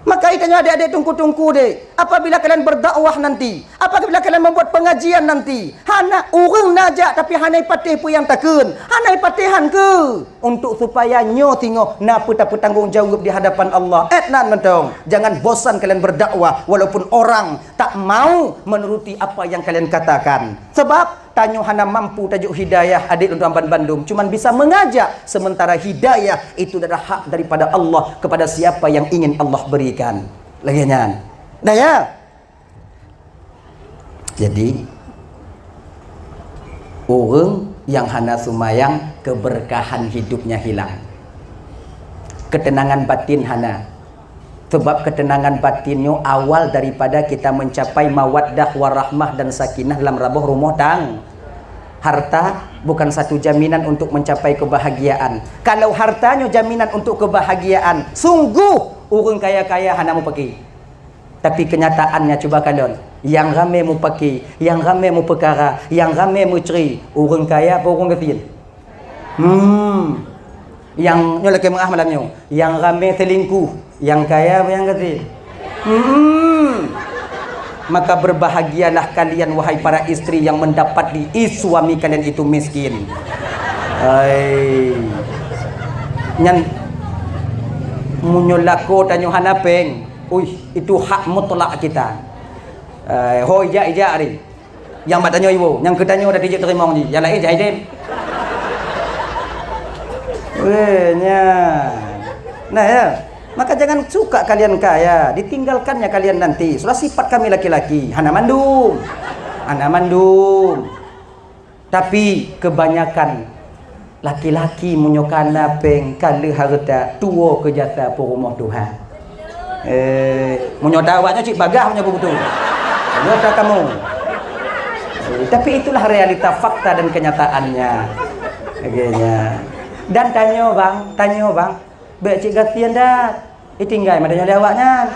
Maka itanya adik-adik tungku-tungku dek. Apabila kalian berdakwah nanti, apabila kalian membuat pengajian nanti, hana urang najak tapi hanai patih pun yang takun. Hanai patihan ke untuk supaya nyo tengok napa tak bertanggungjawab di hadapan Allah. Etnan mentong. Jangan bosan kalian berdakwah walaupun orang tak mau menuruti apa yang kalian katakan. Sebab tanyo hana mampu tajuk hidayah adik untuk Amban Bandung cuman bisa mengajak, sementara hidayah itu adalah hak daripada Allah kepada siapa yang ingin Allah berikan. Lagian dah ya. Jadi orang yang hana sumayang keberkahan hidupnya hilang, ketenangan batin hana. Sebab ketenangan batinnya awal daripada kita mencapai mawaddah warahmah dan sakinah dalam rabuh rumah tang. Harta bukan satu jaminan untuk mencapai kebahagiaan. Kalau hartanya jaminan untuk kebahagiaan, sungguh orang kaya-kaya hana mau pergi. Tapi kenyataannya coba kalian, yang ramai mau pergi, yang ramai mau perkara, yang ramai mau ceri, orang kaya apa orang kecil? Yang nyolak mengah malamnya, yang ramai selingkuh, yang kaya apa yang kecil? Maka berbahagialah kalian wahai para istri yang mendapat di suami kalian itu miskin. Nyan munyolako tanyo hanapeng. Itu hak mutlak kita. Ho ija ari. Yang batanyo ibu, yang ketanyo dah dijak terima ni. Yang lain jahidem. Nah ya, maka jangan suka kalian kaya, ditinggalkannya kalian nanti. Sudah sifat kami laki-laki, hana mandum. Tapi kebanyakan laki-laki menyokana peng kala harta tua ke jasa rumah Tuhan. Menyota awaknya cik bagah punya betul. Menyota kamu. Tapi itulah realita fakta dan kenyataannya. Agaknya. Dan tanya bang, baik cik gatian dah. Tinggal madanya lewatnya.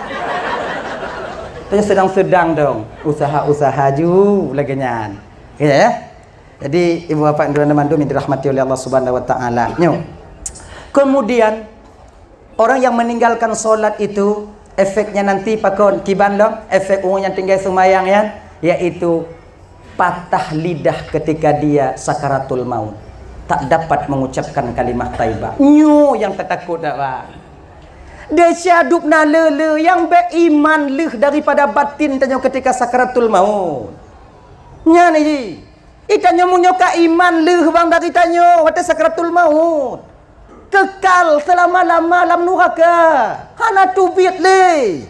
Tanya sedang-sedang dong, usaha-usaha ju laginya. Ya. Jadi ibu bapak dan teman-teman yang dirahmati oleh Allah Subhanahu wa taala. Kemudian orang yang meninggalkan solat itu efeknya nanti pakon kiban dong, efek orang yang tinggal semayang ya, yaitu patah lidah ketika dia sakaratul maut. Tak dapat mengucapkan kalimah taibah. Yang takut dah bang. Dia syadub na lele yang beriman leh daripada batin tanya ketika sakaratul maut. Nya ni. Itanya munyoka iman leh bang dari tanya waktu sakaratul maut. Kekal selama-lama lam neraka. Hana tubit le.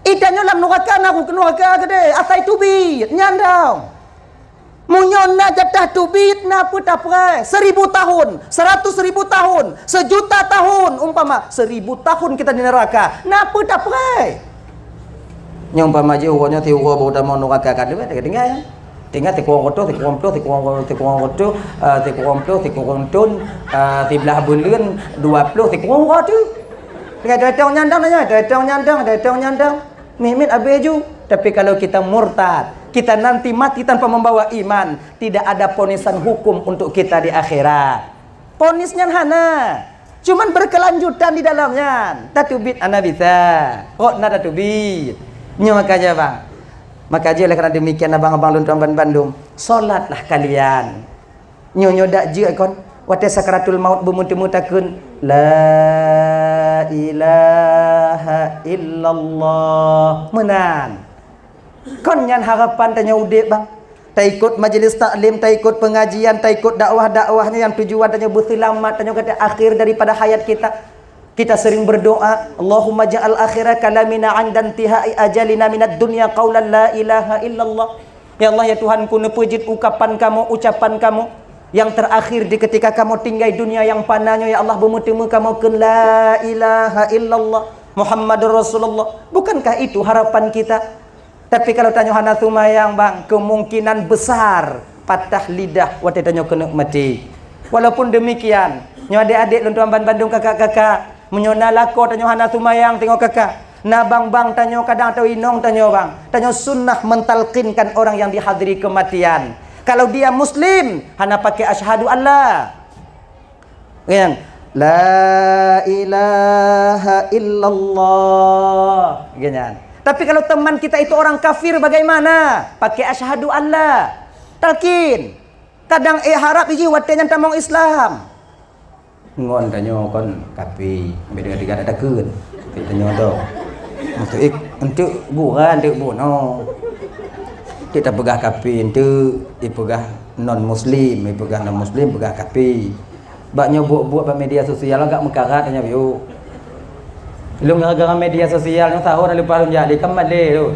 Itanya lam neraka nak ke neraka gede. Asai tubit nyandang. Munyona jatah tubit na puta prai 1000 tahun, 100.000 tahun, 1.000.000 tahun umpama 1000 tahun kita di neraka. Na puta prai. Nya umpama je urangnya ti urang baru dah mau neraka kan dia tinggal ya. Tinggal ti kurang roto, ti kurang roto, ti kurang ton, ti belah bulan 20 ti kurang roto. Tinggal datang nyandang. Mimit abeju. Tapi kalau kita murtad, kita nanti mati tanpa membawa iman, tidak ada ponisan hukum untuk kita di akhirat. Ponisnya hana. Cuman berkelanjutan di dalamnya. Tatubit ana bisa. Qodna tatubit. Nyo makanya bang. Makanya oleh karena demikian abang-abang Luntuan Bandung, solatlah kalian. Nyo dak je kon. Wate sakaratul maut bumutemu-takun la ilaha illallah. Menan. Kon nyan harapan tanya udik bang. Tak ikut majlis taklim, tak ikut pengajian, tak ikut dakwah-dakwahnya yang tujuan tanya berselamat, tanya kata akhir daripada hayat kita. Kita sering berdoa, Allahumma ja'al akhirah kalamina 'inda intihai ajalina minad dunya qaulan la ilaha illallah. Ya Allah ya Tuhanku, nepujit ucapan kamu yang terakhir di ketika kamu tinggal dunia yang panahnya, ya Allah bermutemu kamu ke la ilaha illallah Muhammadur Rasulullah. Bukankah itu harapan kita? Tapi kalau tanya hana sumayang bang, kemungkinan besar patah lidah waktu tanya kena mati. Walaupun demikian, nyo adik-adik Luntuan Bandung kakak-kakak, menyona lako tanya hana sumayang tengok kakak. Nah bang tanya kadang atau inong tanya bang, tanya sunnah mentalkinkan orang yang dihadiri kematian. Kalau dia muslim, hana pakai asyhadu Allah. Yang la ilaha illallah. Ganyan. Tapi kalau teman kita itu orang kafir bagaimana? Pakai asyhadu Allah. Talkin. Kadang harap biji watenya tamong Islam. Ngon tanyo kon kafir. Beda dengan ada keun. Tanyo tu. Untuk bukan untuk buno. Kita pegah kafir untuk pegah non muslim, pegah non muslim pegah kafir. Baknya buat media sosial agak mekarat tanya biu. Lu gara-gara media sosial yang tahu dah lepas jadi kemat dia tu.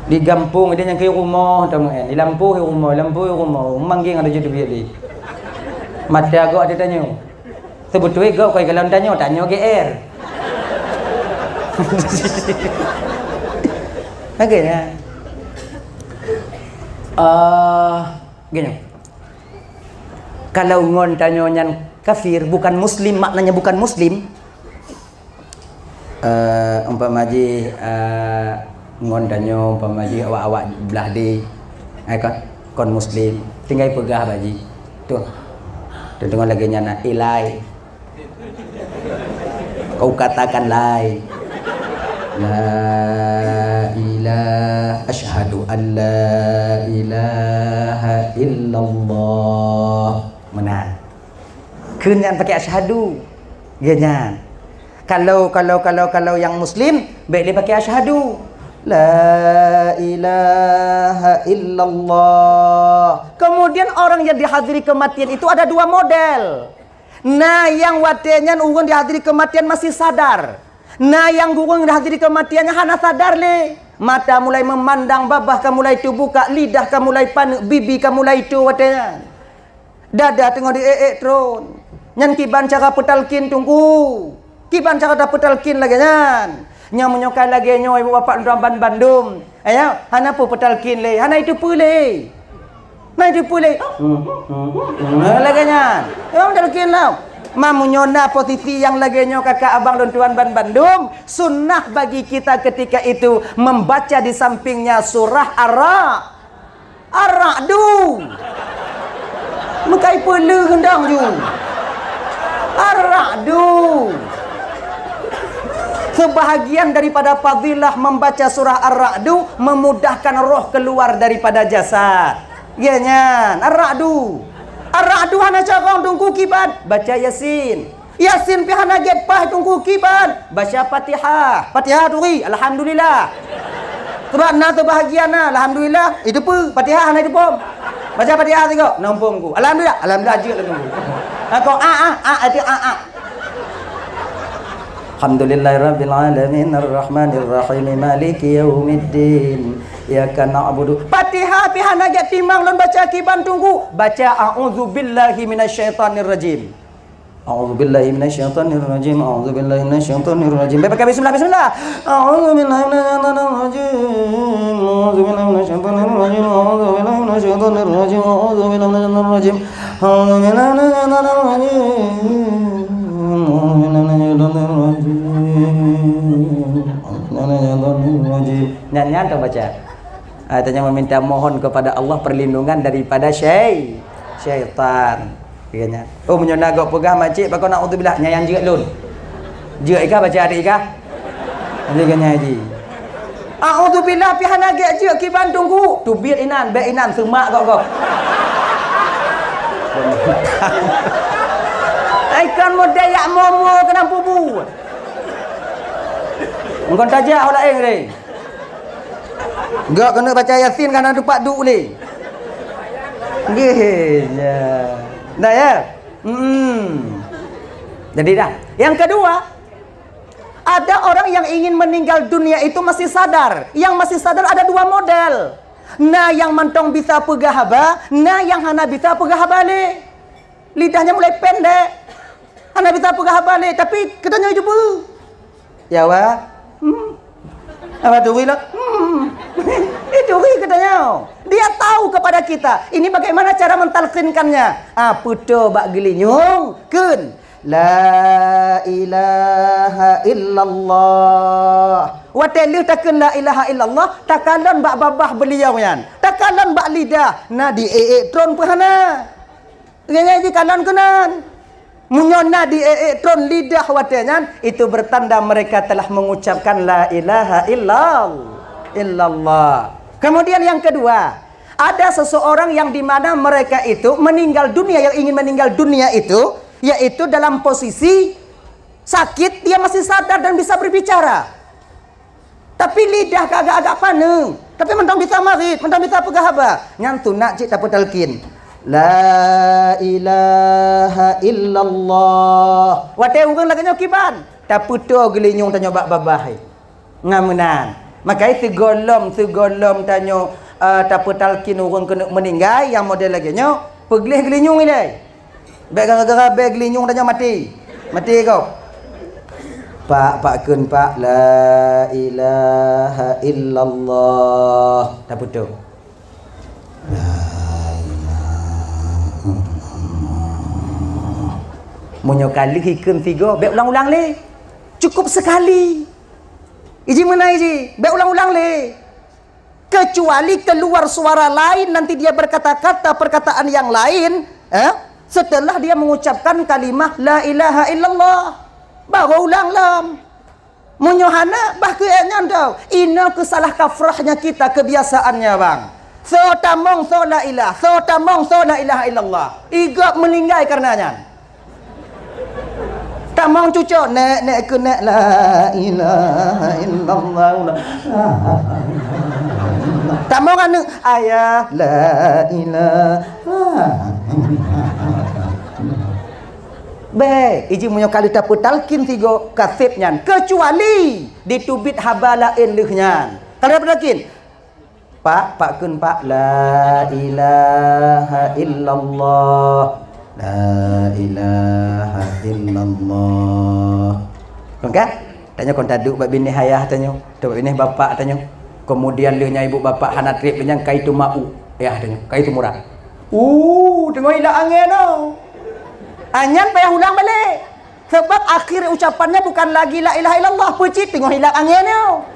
Di kampung dia yang ke rumah tamu kan. Di lampu ke rumah, mangging ada jadi bilik. Mata agak ada tanya. Sebetulnya kau kalau tanya GR. Okeynya. Gini. Kalau ngon tanya nyan kafir bukan muslim, maknanya bukan muslim. Umpamaji ngon danyo umpamaji awak-awak belah di kon muslim tinggal pegah baji tu tengok lagi nyana ilai kau katakan lai la ilaha asyhadu an la ilaha illallah menan keun yang pakai asyhadu genyan. Kalau yang muslim baik dia pakai asyhadu la ilaha illallah. Kemudian orang yang dihadiri kematian itu ada dua model. Nah yang watenya urang dihadiri kematian masih sadar. Nah yang gurung dihadiri kematiannya hana sadar le. Mata mulai memandang, babah kamu mulai itu buka, lidah kamu mulai panik, bibi kamu mulai itu watenya. Dada tengok di tron. Nyan kiban cara petalkin tunggu. Kiban cara dapat talkin lagi kan. Nya menyokai lagi nyo ibu bapak Luntuan Bandung. Ayo, hana pu petalkin le. Hana itu pule. Nah itu pule. Lagi kan. Emang talkin lah. Mamu nyona posisi yang lagi nyo kakak abang Luntuan Bandung. Sunnah bagi kita ketika itu membaca di sampingnya surah Ar-Ra'du. Mekai pule hendang ju. Ar-Ra'du. Sebahagian daripada fadilah membaca surah Ar-Ra'du memudahkan roh keluar daripada jasad. Ya nyan, Ar-Ra'du. Ar-Ra'du hana cara tunggu kibat, baca Yasin. Yasin pi hana get pah tunggu kibat, baca Fatihah. Fatihah turi, alhamdulillah. Kerana sebahagianna, alhamdulillah. Itu pun Fatihah hana itu pom. Baca Fatihah tengok, nampungku. Alhamdulillah, alhamdulillah je tunggu. Kau itu Alhamdulillahirabbil alamin arrahmanir rahim maliki yaumiddin iyyaka na'budu. Fatihah pihana get timang lon baca kiban tunggu. Baca a'udzubillahi minasyaitonir rajim. A'udzubillahi minasyaitonir rajim. A'udzubillahi minasyaitonir rajim. Baca bismillah bismillah. A'udzubillahi minasyaitonir rajim. A'udzubillahi minasyaitonir rajim. A'udzubillahi minasyaitonir rajim. A'udzubillahi minasyaitonir rajim. A'udzubillahi minasyaitonir rajim. Nyanyi atau baca? Tanya meminta mohon kepada Allah perlindungan daripada syaitan. Katanya. Oh menyona gak pegah makcik pakau nak uzubillah nyayang jeut lun. Jeut ikah baca adik ikah. Dia kanya haji. A'udzubillah pihan agak jeut ki Bandung ku. Tu biar inan, baik inan semak kau. Ikan model yak momo kena bubu. Engkau tajak orang lain ni. Enggak kena baca Yasin kan ada pak duk ni. Gila. Dah ya? Jadi dah. Yang kedua, ada orang yang ingin meninggal dunia itu masih sadar. Yang masih sadar ada dua model. Nah yang mentong bisa pegah haba, nah yang hana bisa pegah balik. Lidahnya mulai pendek. Hana bisa pegah balik, tapi katanya cuba. Ya wah. Apa tu wila? Itu katanya. Dia tahu kepada kita. Ini bagaimana cara mentalkinkannya. Puto bak gelinyung kun. La ilaha illallah. Watelih takkan la ilaha illallah. Takalan bak babah beliau yan. Takalan bak lidah. Nah di tron pahana. Ngaji kalan kunan. Munyona di tron lidah watenyan. Itu bertanda mereka telah mengucapkan la ilaha illallah. Kemudian yang kedua, ada seseorang yang dimana mereka itu meninggal dunia, yang ingin meninggal dunia itu, yaitu dalam posisi sakit, dia masih sadar dan bisa berbicara. Tapi lidah agak-agak paneng. Tapi mentang bisa marit, mentang bisa pegah haba. Nyantu nak cik tapu talkin. La ilaha illallah. Wate urang laganya kiban. Tapu tu gelinyung tanya bak babah. Ngamunan. Makai segolom tanya tapu talkin urang kena meninggal yang model laganya peglih gelinyung ini. Baik gara-gara beg gelinyung tanya mati. Mati kau. Pak kun pak la ilaha illallah. Tapu tu. Munyo kali hikun tiga, baik ulang-ulang le. Cukup sekali. Iji mana iji? Baik ulang-ulang le. Kecuali keluar suara lain, nanti dia berkata-kata perkataan yang lain, setelah dia mengucapkan kalimah la ilaha illallah. Baru ulang lam. Munyo hana bah keenya tau. Ina kesalah kafrahnya kita, kebiasaannya bang. So tamong so la ilah, so tamong so la ilaha illallah. Igak meninggal karenanya. Tamong cucu nek ke nek la ilaha illallah. Tamong anu ayah la ilaha. Baik, iji munyo kali tapu talkin tiga kasipnya, kecuali ditubit habala enlehnya. Kalau dapat talkin, pak kun pak la ilaha illallah. La ilaha illallah. Kan? Tanya kon taduk bab bini hayah tanya, tu bini bapak tanya. Kemudian lehnya ibu bapak hana trip yang kaitu mau. Ya tanya, kaitu murah. Tengok hilang angin tau. Anyan payah ulang balik. Sebab akhir ucapannya bukan lagi la ilaha illallah, pecit tengok hilang angin tau.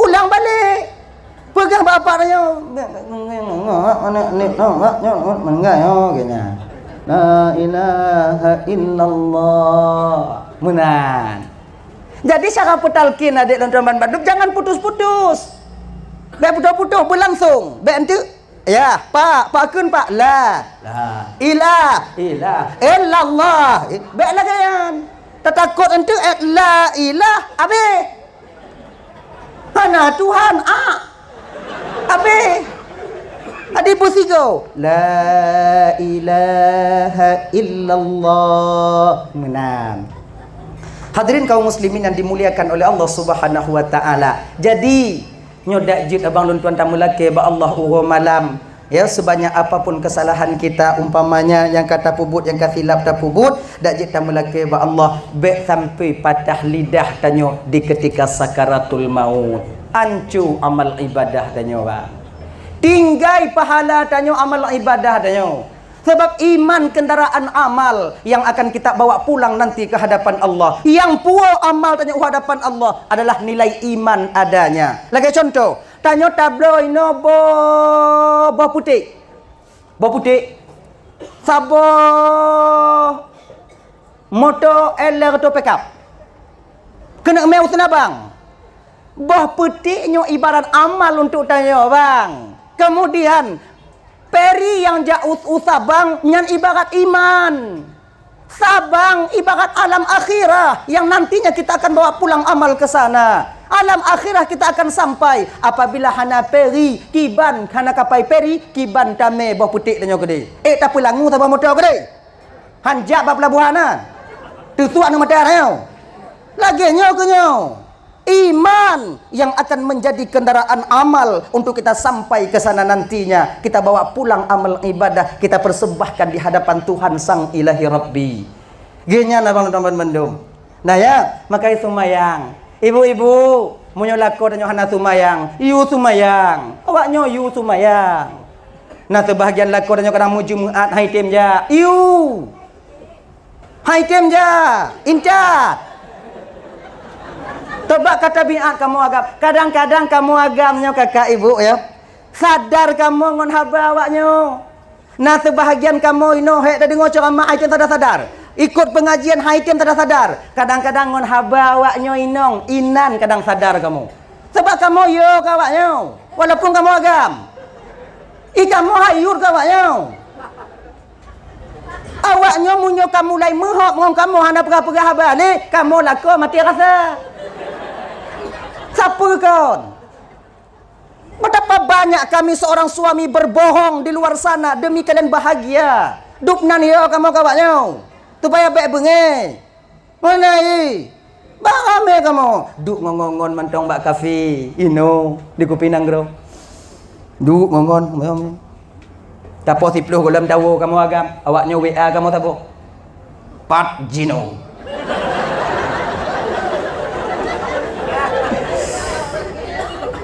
Ulang balik. Pegang bapak tanya. La ilaha illallah. Menan. Jadi cara petalkin adik dan teman Bandung jangan putus-putus. Baik putus-putus berlangsung. Baik ente ya, pak kun pak la ilah illallah. Baik lagi yan. Takut ente la ilah abe. Hana Tuhan abe. Adi pusigo la ilaha illallah. Menang. Hadirin kaum muslimin yang dimuliakan oleh Allah Subhanahu wa taala. Jadi nyodak jid abang lun tuan tamu laki ba Allah malam. Ya sebanyak apapun kesalahan kita, umpamanya yang kata pubut yang kasilap tak pubut, dak jid tamu laki ba Allah be sampai patah lidah tanyo di ketika sakaratul maut. Ancu amal ibadah tanyo ba. Tinggai pahala tanyo amal ibadah tanyo. Sebab iman kendaraan amal yang akan kita bawa pulang nanti ke hadapan Allah. Yang puas amal tanyo hadapan Allah adalah nilai iman adanya. Lagi contoh, tanyo tabloid no bo putih. Bo putih. Sabo motor LR tu pick up. Kena meu sana bang. Bah petiknya ibarat amal untuk tanya bang. Kemudian peri yang jauh usah bang nyan ibarat iman. Sabang ibarat alam akhirah yang nantinya kita akan bawa pulang amal ke sana. Alam akhirah kita akan sampai apabila hana peri kiban hana kapai peri kiban tame bah petik tanya gede. Tak pulangu tak motor gede. Hanjak bab pelabuhanan. Tutuak nama darah. Lagi nyo iman yang akan menjadi kendaraan amal untuk kita sampai ke sana nantinya. Kita bawa pulang amal ibadah, kita persembahkan di hadapan Tuhan Sang Ilahi Rabbi. Genya abang teman mendum. Nah ya, makai sumayang. Ibu-ibu, munyo lako dan hana sumayang. Yu sumayang. Awaknyo yu sumayang. Nah sebahagian lako dan kadang mu Jumaat hai tim ja. Yu. Hai tim ja. Incat. Coba kata biat kamu agam. Kadang-kadang kamu agamnya kakak ibu ya. Sadar kamu ngon haba awaknya. Nah sebahagian kamu ino hek dah dengar ceramah item tak sadar. Ikut pengajian item tak sadar. Kadang-kadang ngon haba awaknya inong inan kadang sadar kamu. Sebab kamu yo kawaknya. Walaupun kamu agam. Kamu hayur kawaknya. Awaknya munyo kamu lai mehok ngom kamu hana perah-perah balik. Kamu lako mati rasa. Siapa kau? Betapa banyak kami seorang suami berbohong di luar sana demi kalian bahagia. Dupnan yo kamu kawaknya. Supaya baik bengai. Mana i? Barame kamu. Duk ngongon mantong bak kafe. Ino di Kupinang gro. Duk ngongon. Tapo 10 golam tawo kamu agam. Awaknya WA kamu tapo. Pat Jino.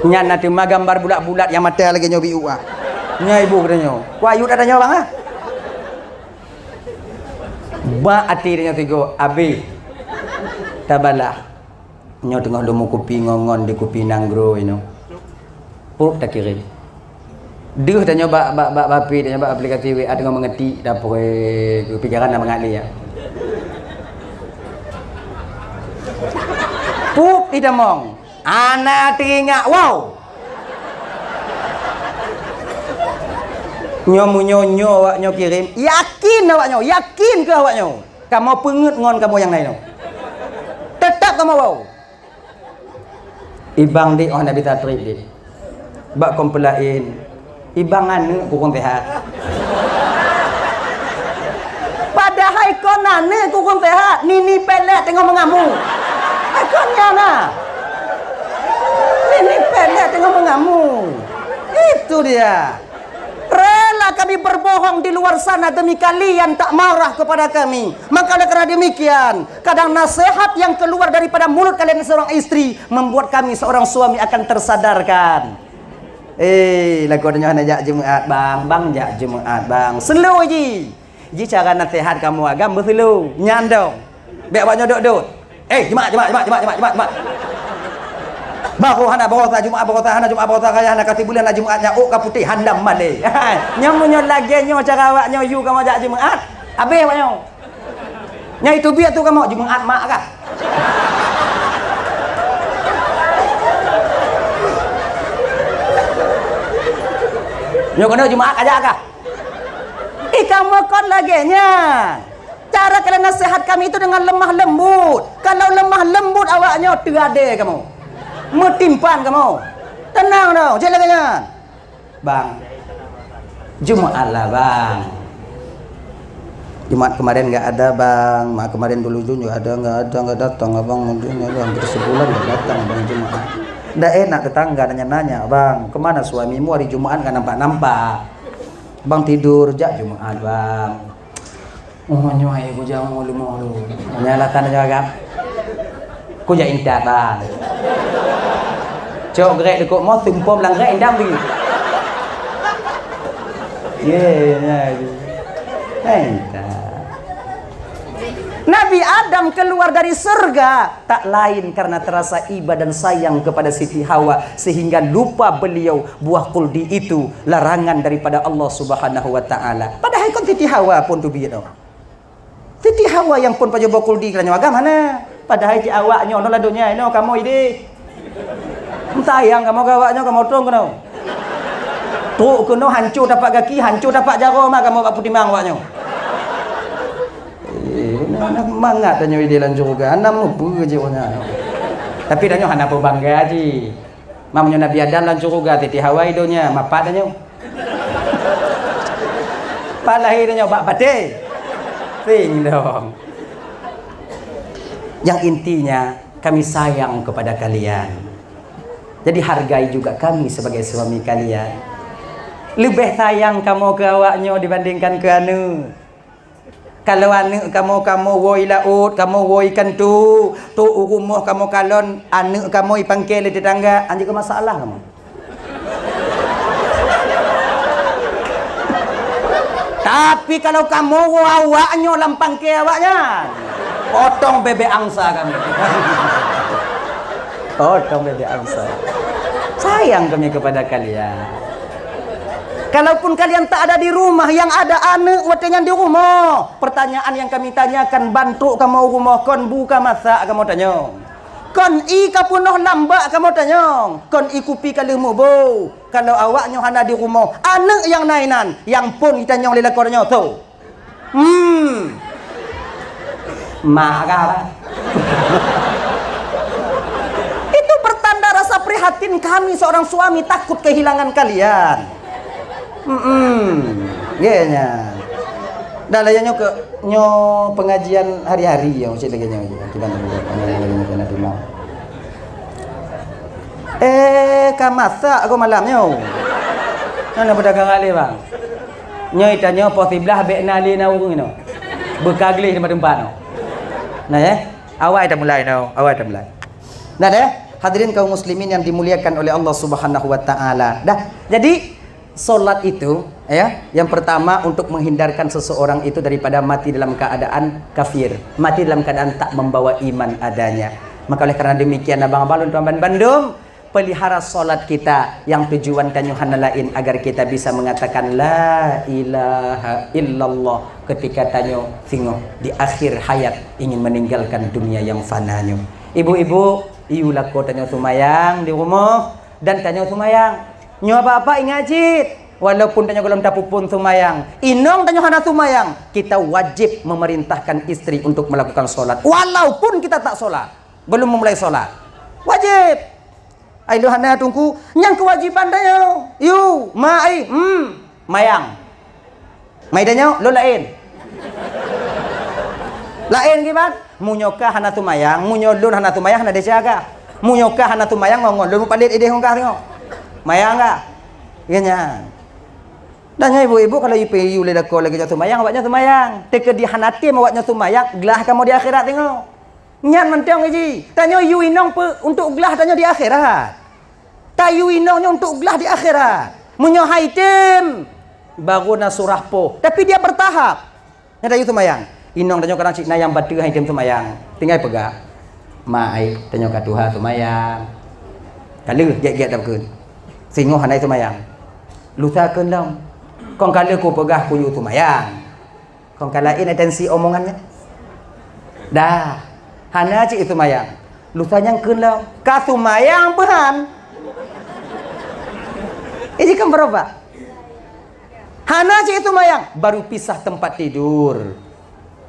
Nyan nanti mah gambar bulat-bulat yang mata lagi nyobi uah. Nya ibu katanya. Ku ayut adanya bang ah. Ba ati dia tigo abi. Tabalah. Nyo tengah lomo kopi ngongon di Kupinang gro ino. Pup tak kiri. Duh tanya bak bapi tanya bak aplikasi WA tengah mengerti dapur kepikiran nak mengali ya. Pup tidak mong. Anak tinggal, wow. Nyo awaknya kirim. Yakin awaknya, yakin ke awaknya? Kamu pengut ngon kamu yang lain. Tetap kamu wow. Ibang di oh Nabi Tatrib di. Bak komplain. Ibang anu kurang sehat. Padahal kon anu kurang sehat. Nini pelet tengah mengamu. Ikonnya nah. Ini pendek tengah mengamu. Itu dia. Rela kami berbohong di luar sana demi kalian tak marah kepada kami. Maka oleh kerana demikian, kadang nasihat yang keluar daripada mulut kalian seorang istri membuat kami seorang suami akan tersadarkan. Lagu adanya nak Jumaat bang jak Jumaat bang. Slow ji. Ji cara nasihat kamu agam berselu. Nyandong. Biar awaknya duduk. Jumaat. Baru hana berota Jumaat kaya hana kasih bulan Jumaatnya ka putih handam male. Nyamunyo lagi nyo cara awaknya you kamu jak Jumaat. Habis awaknya. Nya itu biar tu kamu Jumaat mak kah? Nyo kena Jumaat aja kah? Kamu kon lagi nya. Cara kalian nasihat kami itu dengan lemah lembut. Kalau lemah lembut awaknya terade kamu. Metimpan kamu. Tenang dong, jalan kanyan. Bang. Jumaat lah bang. Jumaat kemarin enggak ada bang. Kemarin dulu juga ada enggak datang abang. Mungkin hampir sebulan enggak datang bang Jumaat. Ndak enak tetangga nanya-nanya, bang, kemana suamimu hari Jumaat enggak nampak-nampak. Bang tidur jak Jumaat bang. Oh nyuai ku jamu lu. Nyalakan aja kan. Ku jak indat bang. Cok gerak dekok mau tumpom lang gerak indam pergi. Entah. Nabi Adam keluar dari surga tak lain karena terasa iba dan sayang kepada Siti Hawa, sehingga lupa beliau buah kuldi itu larangan daripada Allah Subhanahu wa taala. Padahal kon Siti Hawa pun tu biar. Siti Hawa yang pun pajo buah kuldi kerana agama mana? Padahal ci awaknya no ladunya no kamu ide. Sayang kamu gawaknya kamu tong kono. Tu kono hancur dapat kaki, hancur dapat jaro mah kamu bak putimang awaknya. Nak mangat danyo ide lan juga anam apa je wana. Tapi danyo hana bangga ji. Mamnya Nabi Adam lan juga Siti Hawa idonya mapat danyo. Palahir danyo bak pate. Ting dong. Yang intinya kami sayang kepada kalian. Jadi hargai juga kami sebagai suami kalian. Lebih sayang kamu ke awaknya dibandingkan ke anu. Kalau anak kamu woi laut, kamu woi ikan tu rumah kamu kalon, anak kamu ipangkel di tetangga, anjing ke masalah kamu. Tapi kalau kamu awaknya lampang ke awaknya, potong bebek angsa kami. Potong bebek angsa. Sayang kami kepada kalian. Kalaupun kalian tak ada di rumah, yang ada anak watengan di rumah. Pertanyaan yang kami tanyakan, bantu kamu rumah kon buka masak kamu tanya. Kon i kapunoh lambak kamu tanya. Kon i kupi kalemu bo. Kalau awaknya hana di rumah, anak yang nainan, yang pun kita nyong lila kornya tu. Mak apa? Itu pertanda rasa prihatin kami seorang suami takut kehilangan kalian. Genya. Dah lah nyo pengajian hari-hari yang cik lagi nyo kita nak terima. Kamasa aku malamnya. Nana pedagang ali bang. Nyo itanya posiblah be nali na urung ino. Bekagli di tempat no. Nah ya, awal dah mulai no, awal dah mulai. Nah deh, hadirin kaum muslimin yang dimuliakan oleh Allah Subhanahu wa taala. Dah, jadi solat itu ya, yang pertama untuk menghindarkan seseorang itu daripada mati dalam keadaan kafir, mati dalam keadaan tak membawa iman adanya. Maka oleh karena demikian abang-abang dan tuan Bandung, pelihara solat kita yang tujuan kanyuhan lain agar kita bisa mengatakan la ilaha illallah ketika tanyo singo di akhir hayat ingin meninggalkan dunia yang fananya. Ibu-ibu, iulah ko tanyo sumayang di rumah dan tanyo sumayang. Nyo apa-apa ingajit. Walaupun tanya golong dapu pun sumayang, inong tanya hana sumayang, kita wajib memerintahkan istri untuk melakukan solat. Walaupun kita tak solat, belum memulai solat, wajib. Ailu hana tunggu, yang kewajiban tanya, yu, mai, mayang, mai tanya, lo lain, lain gimana? Munyoka hana sumayang, munyolun hana sumayang hana desiaga, munyoka hana sumayang ngongol, lu palit ide hongkah tengok, mayang ga, iya. Danya ibu-ibu kalau ipu leda ko lagi sumayang awaknya sumayang. Teka di hanatim awaknya sumayang, gelah kamu di akhirat tengok. Nyan mentang ji. Tanya yu inong untuk gelah tanya di akhirat. Tayu inongnya untuk gelah di akhirat. Munyo haitim baru na surah po. Tapi dia bertahap. Nya yu sumayang. Inong tanya kadang cik yang batu haitim sumayang. Tinggal pegak. Mai tanya ka Tuhan sumayang. Kalau get-get dah kun. Singo hanai sumayang. Lusakeun long. Kong kala ku pegah ku yu sumayang. Kong kalain atensi omongannya. Dah. Hana cik sumayang. Lusanya keun long. Ka sumayang pehan. Ini kan berapa? Hana cik sumayang baru pisah tempat tidur.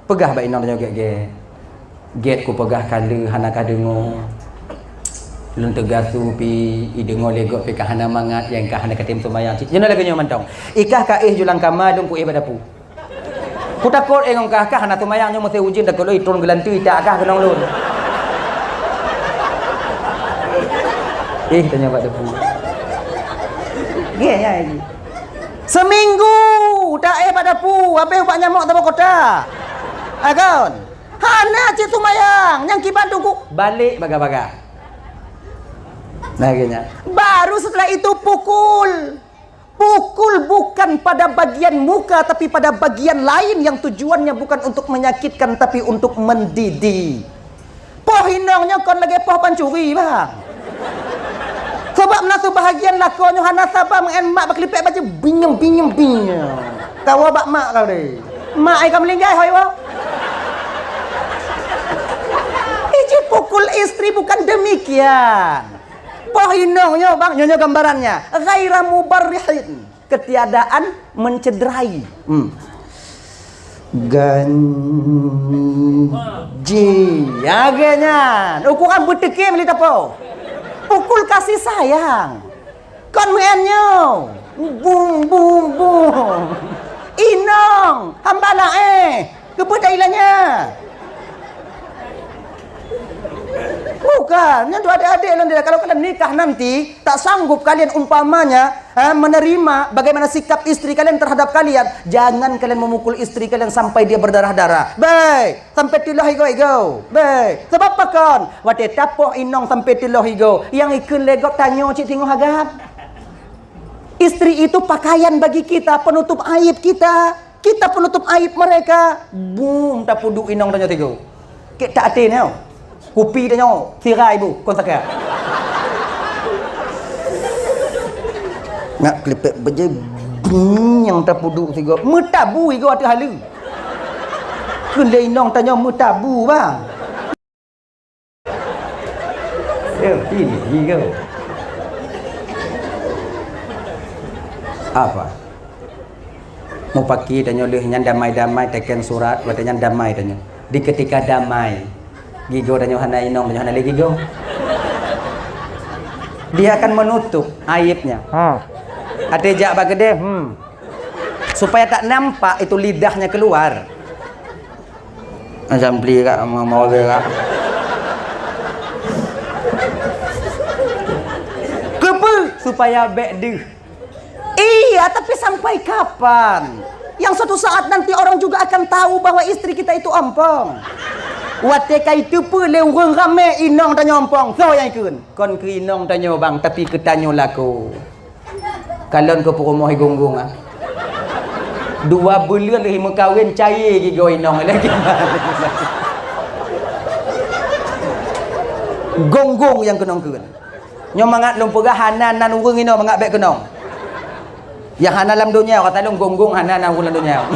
Pegah ba inang nya get. Get ku pegah kala hana ka dengo. Lun tegasu pi idengo legok pi kahana mangat yang kahana katim sumayang. Jena lagi nyo mantong. Ikah ka julang kama dong ku badapu. Ku takut engong kah hana sumayang nyo mesti ujin dak loi turun gelantu tak kah kenong lun. Tanya badapu. Ge ya ini. Seminggu dak badapu, ape upak nyamuk tabo kota. Agon. Hana cik sumayang yang kiban tunggu balik baga-baga. Nah gini. Baru setelah itu pukul Pukul bukan pada bagian muka tapi pada bagian lain yang tujuannya bukan untuk menyakitkan tapi untuk mendidik. Poh hinangnya kon lagi poh pancuri bang. Sebab nasu bahagian lakonnya hana sabah mengen mak baklipek baca binyem. Kau bak mak kau deh. Mak ai kam linggai hoi wa. Iji pukul istri bukan demikian. Pohinongnya bang, nyonya gambarannya ghaira mubarrihin, ketiadaan mencederai. Ganji agaknya ukuran betekim lita po pukul kasih sayang kon mengenyo bung inong hambala kebudailannya bukan, yang adik-adik kalau kalian nikah nanti tak sanggup kalian umpamanya menerima bagaimana sikap istri kalian terhadap kalian, jangan kalian memukul istri kalian sampai dia berdarah-darah. Baik, sampai tiloh higo. Baik, sebab apa kon? Wate tapoh inong sampai tiloh higo. Yang ikun legok tanyo cik tengok hagap. Istri itu pakaian bagi kita, penutup aib kita. Kita penutup aib mereka. Boom, tapudu inong tanyo tigo. Kita atinyo. Kopi dia nyo, tirai bu, kon sakit. Nak klipek beje yang terpuduk tiga. Metabu igo ada halu. Kena inong tanya metabu bang. Ini igo. Apa? Mau pagi tanya lehnya damai-damai teken surat, katanya damai tanya. Di ketika damai gigo dan Yohana inong dan Yohana lagi gigo. Dia akan menutup aibnya. Ada jak bagede, supaya tak nampak itu lidahnya keluar. Macam beli kak mau gerak. Kepe supaya bedeh. Iya, tapi sampai kapan? Yang suatu saat nanti orang juga akan tahu bahwa istri kita itu ompong. Wateka itu pun leweng rame inong tanya ompong. So yang ikun. Kon ke inong tanya bang, tapi ke tanya laku. Kalau ke perumoh gonggung ah. 2 bulan lagi mengkawin cair gigo inong lagi. Gonggong yang kenong kun. Nyom mangat lom pegah hanan urung ino mangat bek kenong. Yang hana dalam dunia kata long gonggong hana urung dalam dunia.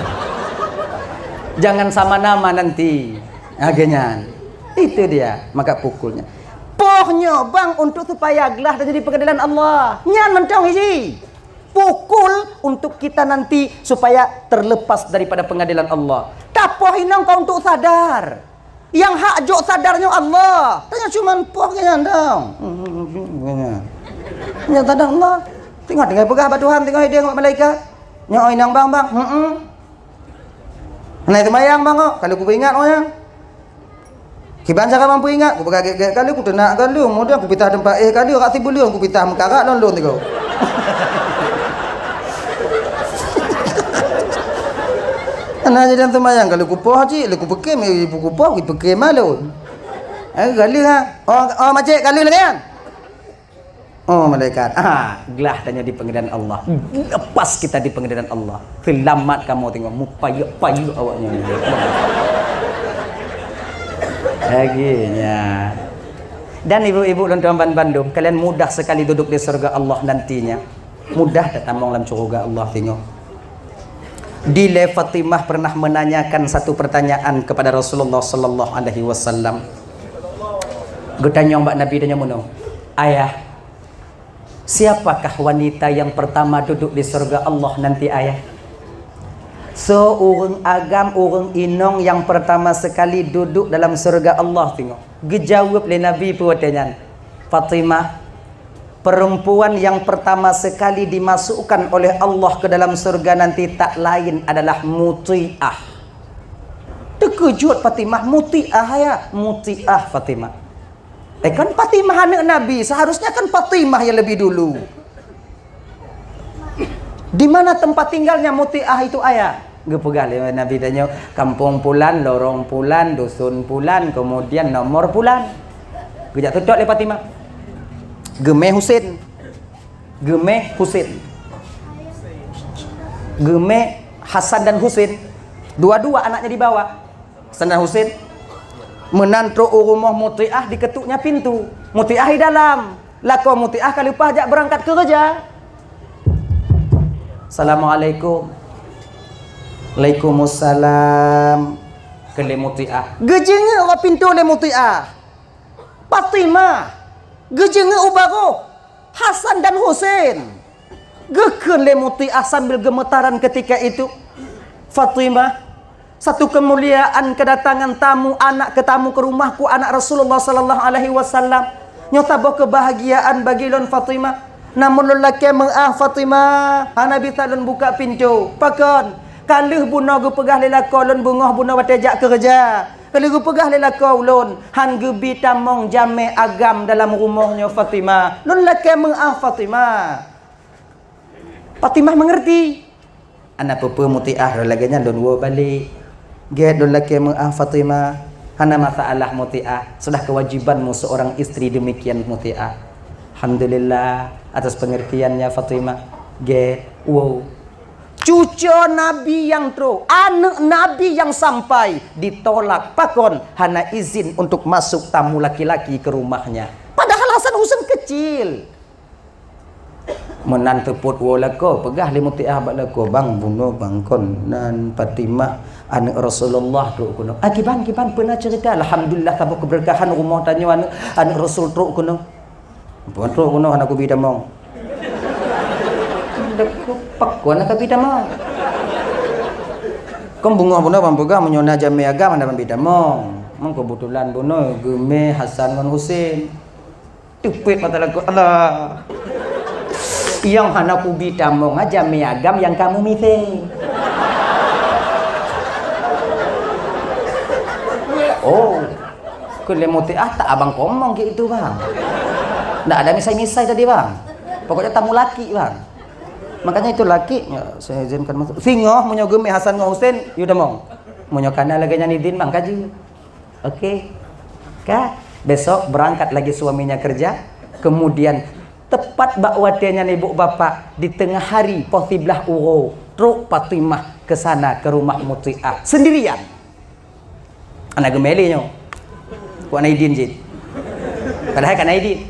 Jangan sama nama nanti. Agaknya itu dia maka pukulnya. Pohnya bang untuk supaya gelah dan jadi pengadilan Allah. Nyan mentong isi. Pukul untuk kita nanti supaya terlepas daripada pengadilan Allah. Tapoh inang kau untuk sadar. Yang hak jok sadarnya Allah. Tanya cuman poh kaya dong. Yang sadar Allah. Tengok pegah batuhan, tengok dia dengan malaikat. Nyok inang bang. Nah itu mayang bang kok. Kalau ku ingat yang kiban cara mampu ingat, aku pakai kali aku tenak kali, kemudian aku pitah tempat kali, kat tibu liung aku pitah mekarak lon tiga. Anak jadi temayang kalau aku poh haji, aku pekem ibu aku poh, aku pekem malu. Kali ha, oh macam kali lagi kan? Oh malaikat, gelah tanya di pengadilan Allah. Lepas kita di pengadilan Allah, selamat kamu tengok mupayu awaknya. Akhirnya. Dan ibu-ibu dan tuan-tuan Bandung, kalian mudah sekali duduk di surga Allah nantinya. Mudah tak tamang dalam surga Allah tengok. Dile Fatimah pernah menanyakan satu pertanyaan kepada Rasulullah sallallahu alaihi wasallam. Gutanya mbak Nabi tanya mono. Ayah, siapakah wanita yang pertama duduk di surga Allah nanti ayah? So urang agam urang inong yang pertama sekali duduk dalam surga Allah tengok. Gejawab oleh Nabi pertanyaan. Fatimah, perempuan yang pertama sekali dimasukkan oleh Allah ke dalam surga nanti tak lain adalah muti'ah. Terkejut Fatimah, muti'ah ya, muti'ah Fatimah. Kan Fatimah anak Nabi, seharusnya kan Fatimah yang lebih dulu. Di mana tempat tinggalnya muti'ah itu ayah? Gepegal Nabi tanya, kampung pulan, lorong pulan, dusun pulan, kemudian nomor pulan. Gejak tutup oleh Fatimah. Gemeh Husin. Geme Hasan dan Husin, dua-dua anaknya dibawa. Hasan dan Husin menantro rumah Mutiah, diketuknya pintu. Mutiah di dalam. Lako Mutiah kali pajak berangkat kerja. Assalamualaikum. Waalaikumsalam. Kele Mutiah. Gejenge orang pintu le Mutiah. Fatimah. Gejenge ubaro. Hasan dan Husin. Geken le Mutiah sambil gemetaran ketika itu. Fatimah, satu kemuliaan kedatangan tamu, anak ke tamu ke rumahku, anak Rasulullah sallallahu alaihi wasallam. Nyotabah kebahagiaan bagi lon Fatimah. Namun lelaki mengah Fatimah, Nabi talon buka pintu. Pakon, kalih buna gu pegah lelaki lon bungah buna watejak kerja. Kalau gu pegah lelaki lon, han gebi tamong jame agam dalam rumahnya Fatimah. Lon lelaki mengah Fatimah. Fatimah mengerti. Anak papa Mutiah laganya don wo balik. Get don laki mengah Fatimah. Hana masalah Mutiah. Sudah kewajibanmu seorang istri demikian Mutiah. Alhamdulillah atas pengertiannya Fatimah. Get wow. Cucu Nabi yang tro, anak Nabi yang sampai ditolak pakon hana izin untuk masuk tamu laki-laki ke rumahnya. Padahal Hasan Husain kecil. Menantu put walako pegah li Mutiah balako bang bunuh bang kon nan Fatimah anak Rasulullah tu kuno. Kiban pernah cerita alhamdulillah tabu keberkahan rumah tanya anak Rasul tu kuno. Puan tu kuno anak ku bidamong. Pak ku anak bidamong. Kom bunga bunuh bang pegah menyona jami agama dan bidamong. Mang kebetulan bunuh geme Hasan dan Husain. Tupit mata lagu Allah. Yang hana kubi tamong aja miagam yang kamu mite. Oh, kule Mutiah tak abang komong gitu bang. Nggak ada misai-misai tadi bang. Pokoknya tamu laki bang. Makanya itu laki. Ya, saya izinkan masuk. Singoh menyogemi Hasan Husain, yuda mong. Menyokana lagi nyanidin bang kaji. Oke, kak. Besok berangkat lagi suaminya kerja. Kemudian tepat bakwatenya ibu bapak di tengah hari posiblah uro truk Fatimah ke sana ke rumah Mutiah sendirian. Anak gemeli nyo. Ku Naidin jid. Padahal kan Naidin.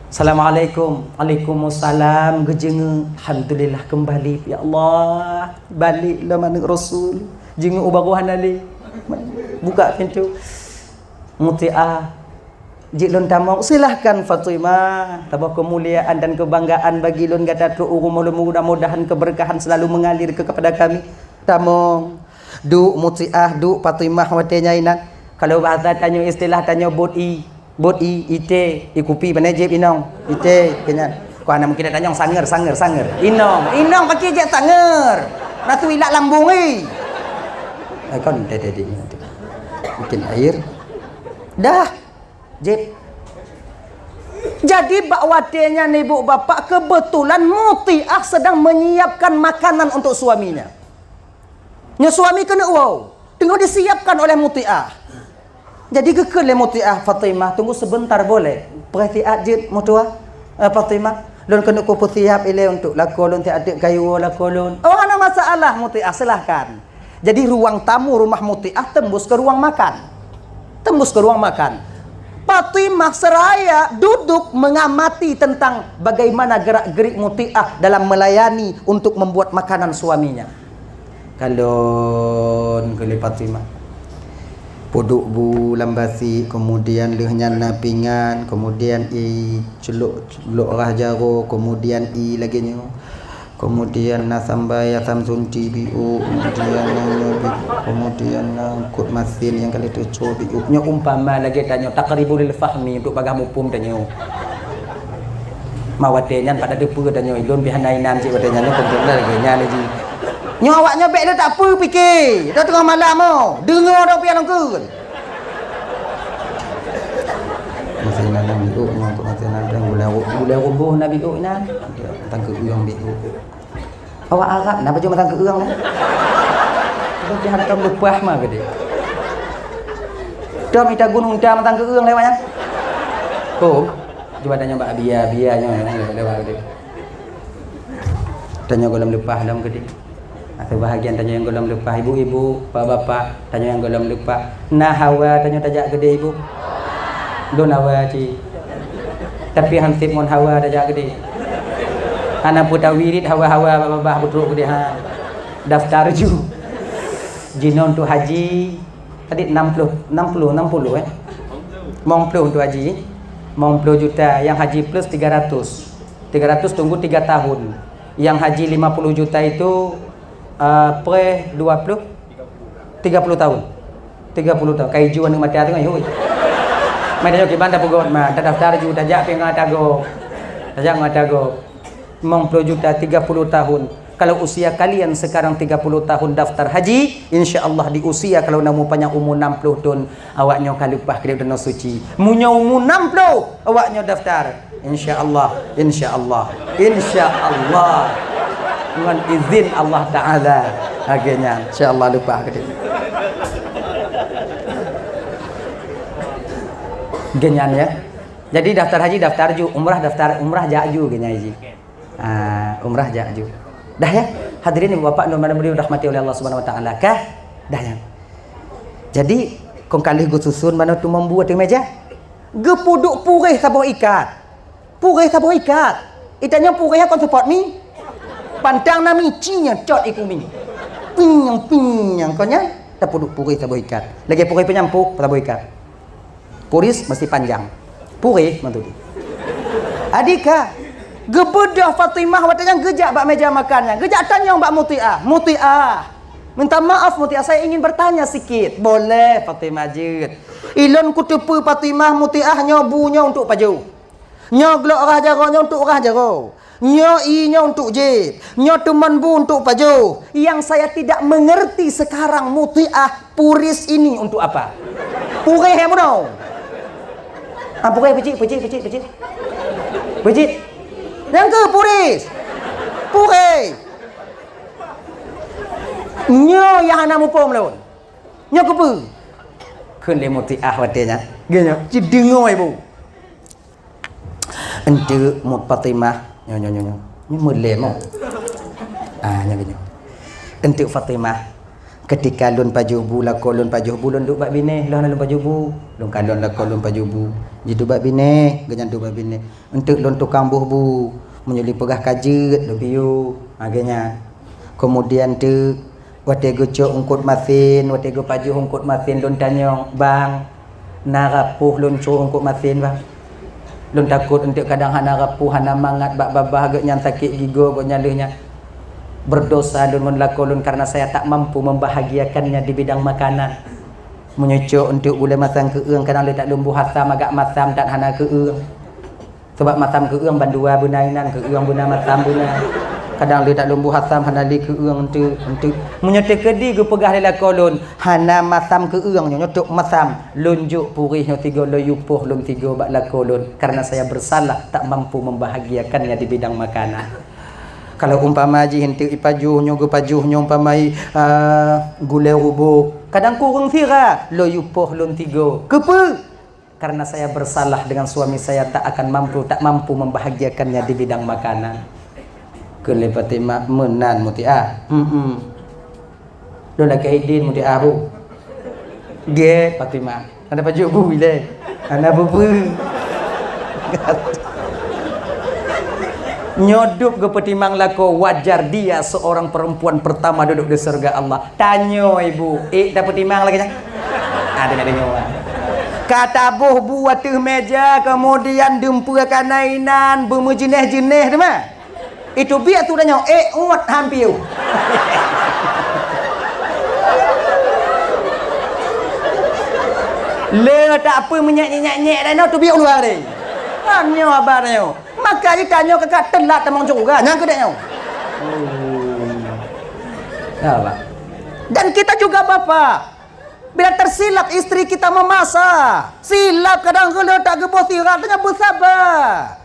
Assalamualaikum. Waalaikumsalam. Gejenge. Alhamdulillah kembali. Ya Allah, baliklah mana Rasul. Jenge ubaguhan ali. Buka pintu. Mutiah Jilun tamong silahkan Fatimah. Tabah kemuliaan dan kebanggaan bagi lun gata tu mudah-mudahan keberkahan selalu mengalir kepada kami. Tamong du Mutiah du Fatimah watenya inan. Kalau bahasa tanya istilah tanya bodi ite ikupi panajib inong ite kenyan. Ku ana mungkin tanya sanger. Inong pakai je sanger. Ratu ilak lambung kon tadi bikin air. Dah Jep. Jadi bakwatenya nih bu bapak kebetulan Mutiah sedang menyiapkan makanan untuk suaminya. Suami kena wow, tengah disiapkan oleh Mutiah. Jadi kekele Mutiah Fatimah tunggu sebentar boleh. Perhatian jep Mutiah Fatimah. Lun kena kupu siap ile untuk lakolun tiada kayu lakolun. Oh ana masalah Mutiah silahkan. Jadi ruang tamu rumah Mutiah tembus ke ruang makan. Fatimah seraya duduk mengamati tentang bagaimana gerak-gerik Mutiah dalam melayani untuk membuat makanan suaminya. Kalau kali Fatimah poduk bu lambasi, kemudian lehnya napingan, kemudian celuk rah jaro, kemudian lagi nyo, kemudian nasambaya samsun TBU, kemudian kut masin yang kali tu cobi nya umpama lagi tanya takribul fahmi untuk bagah mupum tanya mawatenya pada depu tanya ilun bihanainan cik watenya nya komputer lagi nya lagi nya awaknya bek dah tak apa fikir dah tengah malam mau dengar dah pian angkun masih nanam biu nya untuk masih nanam gula rubuh nabi biu nya tangke uyang biu awak Arab nak baju matang ke urang lah. Kalau dia hantam lupah mah gede. Dah minta gunung dah matang ke urang lewatnya. Coba tanya Mbak Bia nya lewat gede. tanya golong lepas dalam gede. Atau bahagian tanya yang golong lepas ibu-ibu, bapak-bapak tanya yang golong lepas. Nah hawa tanya tajak gede ibu. Don hawa ci. Tapi hansip mon hawa tajak gede. Anak putar wirid hawa-hawa babah putruk gede ha. Daftar ju. Jinon tu haji tadi 60 Mong 10 untuk haji. Mong 10 juta yang haji plus 300 tunggu 3 tahun. Yang haji 50 juta itu pre 30 tahun. 30 tahun. Kai juan mati tengah hui. Mai dah ke bandar pugot mah daftar ju dajak pengat tago. Dajak ngatago. Mong 10 juta 30 tahun. Kalau usia kalian sekarang 30 tahun daftar haji, insya-Allah di usia kalau namu panjang umur 60 tahun, awaknya kalupah ke danau suci. Munyo umur 60, awaknya daftar. Insya-Allah, insya-Allah, insya-Allah. Dengan izin Allah Taala. Akhirnya insya-Allah lupa ke dia. Genyan ya. Jadi daftar haji daftar ju, umrah daftar umrah jaju genyan haji. Umrah jaju. Dah ya, hadirin ibu bapak dan beliau rahmati oleh Allah Subhanahu wa taala kah? Dah ya. Jadi kong kalih go susun mana tu membuat di meja. Gepuduk purih sabuh ikat. Purih sabuh ikat. Itanya purih kon support mi. Pantang nami cinya cot ikumi. Pinyang konya tak puduk purih sabuh ikat. Lagi purih penyampuk sabuh ikat. Puris mesti panjang. Purih mantu di. Adika gebedah Fatimah watanya gejak bak meja makannya. Gejak tanya bak Muti'ah. Muti'ah. Minta maaf Muti'ah, saya ingin bertanya sikit. Boleh Fatimah jid. Ilon kutepu Fatimah Muti'ah nyobunya untuk paju. Nyo glok rah jaronya untuk rah jaro. Nyo inya untuk jid. Nyo teman bu untuk paju. Yang saya tidak mengerti sekarang Muti'ah puris ini untuk apa? Purih ya mudah. Purih pecik. Pecik. Yang ke puris. Purih. Nyo yang anak mupom lawan. Nyo kepu. Kun le Muti'ah watenya. Genyo, ci dengo ibu. Ente mu Fatimah. Nyo. Nyo mulai mo. Nyo genyo. Ente Fatimah ketika lun pajubu lako lun pajubu lun duk bak bine lah lun pajubu lun kalon lako lun pajubu jitu bak bine ganyan tu bak bine untuk lun tukang buh menyuli pegah kajet lebiu agaknya kemudian tu wate gocok ungkut masin wate go paju ungkut masin lun tanyong bang narapuh lun cu ungkut masin bang lun takut untuk kadang hana rapuh hana mangat bak babah agaknya sakit gigo go nyalehnya berdosa dan menlakolun karena saya tak mampu membahagiakannya di bidang makanan. Menyucuk untuk boleh masang keung kadang dia tak lumbuh hasam agak masam tak hana keung. Sebab masam keung bandua bunainan keung buna masam buna. Kadang dia tak lumbuh hasam hana li keung untuk menyucuk kedi ke pegah dia lakolun hana masam keung nyucuk masam lunjuk purih tiga loyupuh lum tiga bak lakolun karena saya bersalah tak mampu membahagiakannya di bidang makanan. Kalau umpama haji hentik ipajuhnya go pajuhnya umpamai gulai rubuk kadang kurang sira lo yupoh lon tiga kepe karena saya bersalah dengan suami saya tak mampu membahagiakannya di bidang makanan kelepati menan Muti'ah do lagi hidin Muti'ah bu ge Fatimah ada paju bu ile ana bu nyodup ke petimang lako wajar dia seorang perempuan pertama duduk di surga Allah. Tanyo ibu, dapat timang lagi kan? Ada nyowa. Kata buh buat tuh meja kemudian dempurkan nainan berjenis-jenis tu mah. Itu biar tu danyo uat hampir. Le tak apa menyak-nyak dah tu biar luar ni. Tanyo abarnya. Maka dia tanya kakak telat temang juga yang kedeknya. Apa? Dan kita juga bapak bila tersilap istri kita memasak silap kadang kalau tak gebos sirat tanya bersabar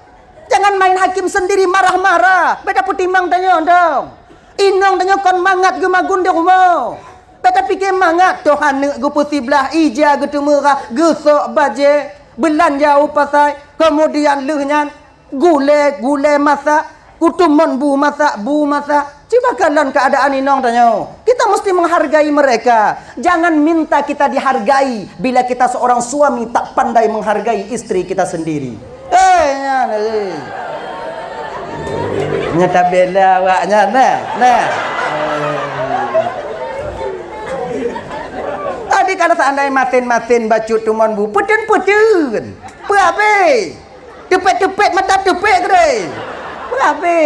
jangan main hakim sendiri marah-marah beda putimang tanya dong inong tanya kon mangat gemagun di rumah beda pikir mangat Tuhan nek gupusi belah ija gitu merah gesok baje belanja upasai kemudian lehnya gule masak Kutumon bu mata. Coba kalian keadaan inong tanya. Kita mesti menghargai mereka. Jangan minta kita dihargai bila kita seorang suami tak pandai menghargai istri kita sendiri. Nyata bela awaknya nah. Tadi kalau seandainya matin bacut tumon bu, putun. Apa? Tepet mata tepet ke? Apa?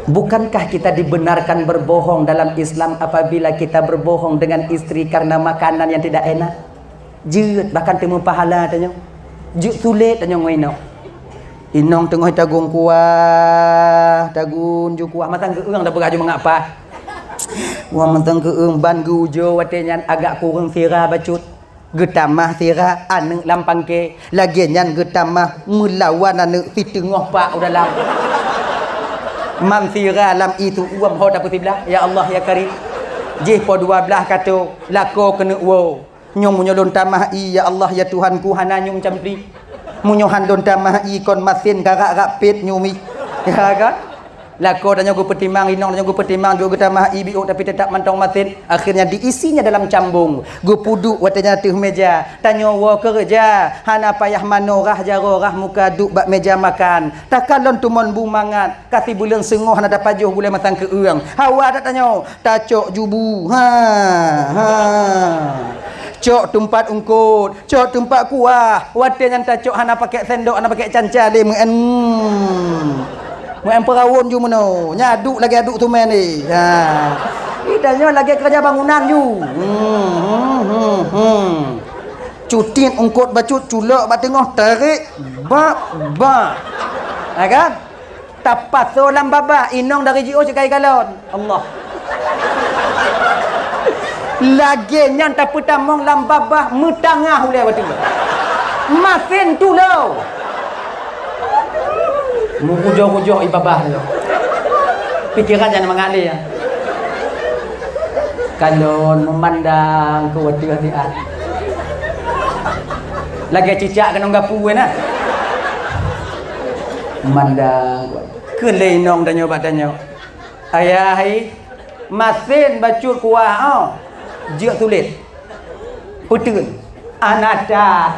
Bukankah kita dibenarkan berbohong dalam Islam apabila kita berbohong dengan istri karena makanan yang tidak enak? Jut bahkan temu pahala tanya. Jut sulit tanya ngoino. Inong tengah tagung kuah, tagun ju kuah matang keung dah beraju mengapa? Wah matang keung ban gujo watenya agak kurang sira bacut. Getamah sira anu lampang ke lagian getamah melawan anu si tengah pak dalam. Man sira lam itu uam ho dapat sebelah. Ya Allah ya Karim. Jih po 12 kata lako kena wo. Nyom munyo don tamah i ya Allah ya Tuhanku hana nyum campli. Munyo han don tamah i kon masin garak rapit nyumi. Ya kan? Lako dan nyogo petimang inong dan nyogo petimang juga tamah i biu tapi tetap mantong masin. Akhirnya diisinya dalam cambung. Go puduk watanya tuh meja. Tanyo wo kerja. Hana payah manorah jarorah muka duk bak meja makan. Takalon tumon bumangat. Kasih bulan sengoh hana dapajuh bulan matang ke uang. Hawa tak tanyo. Tacok jubu. Cok tempat ungkut, cok tempat kuah. Wadah yang tak cok hana pakai sendok, hana pakai canca dia muen perawon ju meno. Nyaduk lagi aduk tu men ni. Ha. Idanya lagi kerja bangunan ju. Cutin ungkut bacut culak ba tengah tarik ba. Ha kan? Tapat solam baba inong dari JO cekai galon. Allah. Lagi yang tak putamong lambabah metangah ulai waktu tu. Masin tu lo. Mukujok-kujok ibabah tu. Pikiran jangan mengalir ya. Kalau memandang ke waktu hati-hati. Lagi cicak kena gapu kan. Memandang kelenong dan nyoba tanya. Ayah masin bacut kuah oh. Jek tulis Putun Anada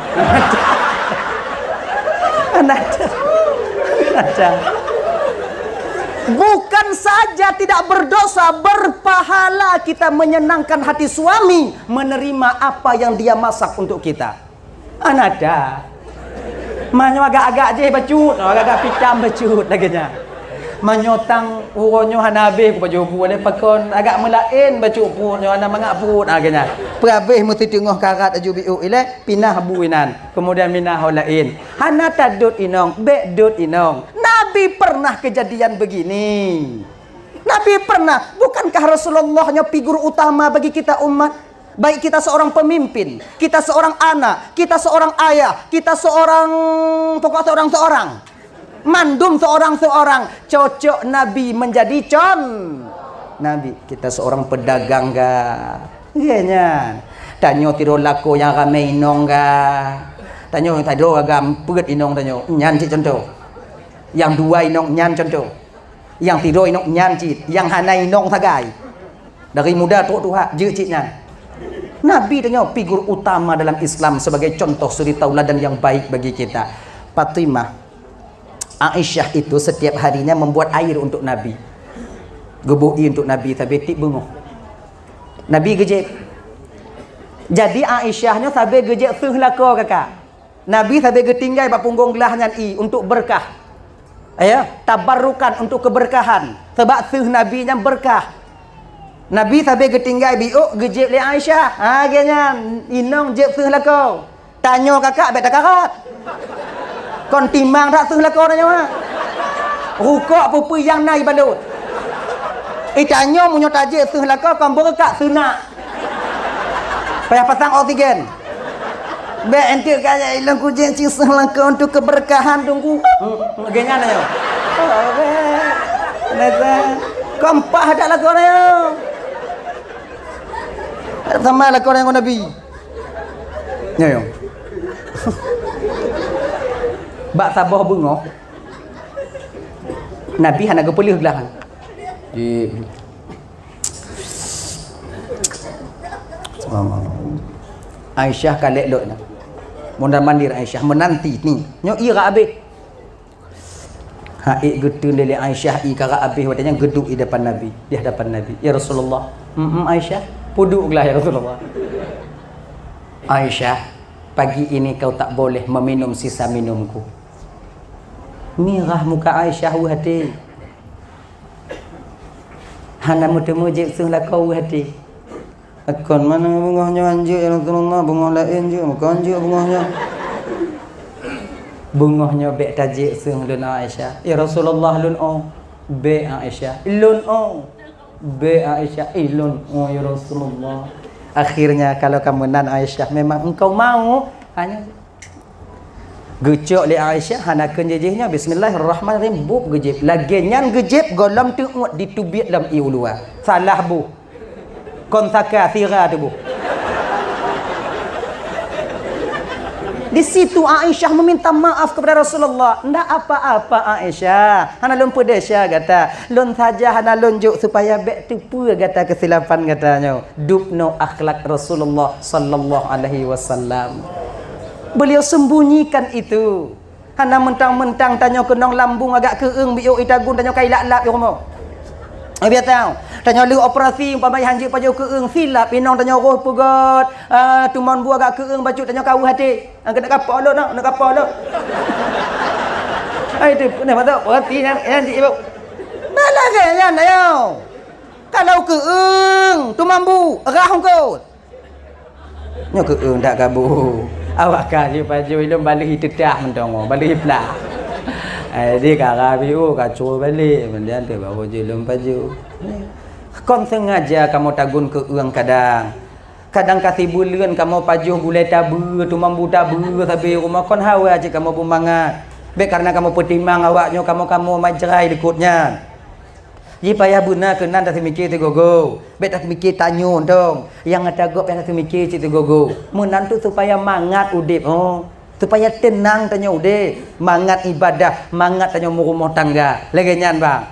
Bukan saja tidak berdosa, berpahala kita menyenangkan hati suami menerima apa yang dia masak untuk kita. Anada manyo agak-agak je bacut, agak-agak pitam bacut laginya. Menyotang uronyo hanabe ku baju boleh pakon agak melain baju punyo hana mangak put agaknya perabeh mesti tengah karat aju biu ile pinah buinan kemudian minah lain hana tadut inong bedut inong. Nabi pernah kejadian begini. Nabi pernah. Bukankah Rasulullahnya figur utama bagi kita umat? Baik kita seorang pemimpin, kita seorang anak, kita seorang ayah, kita seorang pokok seorang mandum seorang cocok Nabi menjadi Nabi. Kita seorang pedagang ga ianya tanyo tiro lako yang ramai inong ga tanyo tadro agam peut inong tanyo nyan cit contoh yang dua inong nyan contoh yang tiro inong nyan cit yang hana inong sagai dari muda tok tuha je cit nyan. Nabi tanyo figur utama dalam Islam sebagai contoh suri tauladan yang baik bagi kita. Fatimah Aisyah itu setiap harinya membuat air untuk Nabi. Gebui untuk Nabi tapi tik bengoh. Nabi gejek. Jadi Aisyahnya sabe gejek seuh lako kakak. Nabi sabe getinggai bak punggung gelahnya untuk berkah. Ya, tabarrukan untuk keberkahan. Sebab seuh Nabi nya berkah. Nabi sabe getinggai biuk gejek le Aisyah. Ha genya inong jek seuh lako. Tanyo kakak bet takarat. Kon timang tak seuh lako nanya mah. Rukuk pupu yang nai balut. Itanyo munyo tajik seuh lako kon berkak sunak. Payah pasang oksigen. Be ente kaya ilang kujen ci seuh lako untuk keberkahan tunggu. Genya nanya. Oh be. Nasa kompah dak lako nanya. Sama lako nanya Nabi. Nyo. Bak sabah bengok. Nabi hana gepelih gelah. Di Aisyah kalek dok nak. Mondar mandir Aisyah menanti ni. Nyo ira habis. Haik getu lele Aisyah i kara habis watanya geduk di depan Nabi, di hadapan Nabi. Ya Rasulullah. Aisyah, puduklah ya Rasulullah. Aisyah, pagi ini kau tak boleh meminum sisa minumku. Mirah muka Aisyah hati. Hana muda-muda sunglah kau hati. Akon mana bungahnya anjir ya Rasulullah, bungah lain je, bukan anjir bungahnya. Bungahnya bek tajik sung lun Aisyah. Ya Rasulullah lun be Aisyah. Lun be Aisyah. Lun ya Rasulullah. Akhirnya kalau kamu nan Aisyah memang engkau mau hanya gecok li Aisyah hana kenjejihnya bismillahirrahmanirrahim bub gejib lagi nyan gejib golam tu ngut ditubit dalam iulua salah bu konsaka sira tu bu. Di situ Aisyah meminta maaf kepada Rasulullah. Ndak apa-apa Aisyah. Hana lun pedesya kata. Lun saja hana lunjuk supaya bek tipu kata kesilapan katanya. Dupno akhlak Rasulullah sallallahu alaihi wasallam. Beliau sembunyikan itu. Hana mentang-mentang tanya kenong lambung agak keeng biuk itagun tanya kai lap-lap yo mo. Biar tahu. Tanya lu operasi umpama hanjik paju keeng silap inong tanya roh pegat. Tuman bu agak keeng baju tanya kau hati. Kena kapal lo nak kapal lo. Ai tu kena patut perhati hanjik ibu. Malah kaya ayo. Kalau keeng tuman bu rah kau. Nyo keeng tak kabu. Awak kasi baju ilmu balik tedah mentong balik pula. Dia kara biu kacau balik kemudian tu bawa jelum baju. Kon sengaja kamu tagun ke uang kadang kasih bulan kamu pajuh gulai tabu tu mambu tabu sampai rumah kon hawa aja kamu bumangat. Baik karena kamu pertimbang awaknya kamu majrai dekutnya. Ji payah buna kenan tak mikir tu gogo. Baik tak mikir tanyun dong. Yang ada gop yang tak mikir tu gogo. Menantu supaya mangat udip supaya tenang tanya ude mangat ibadah mangat tanya rumah tangga lagi nyan bang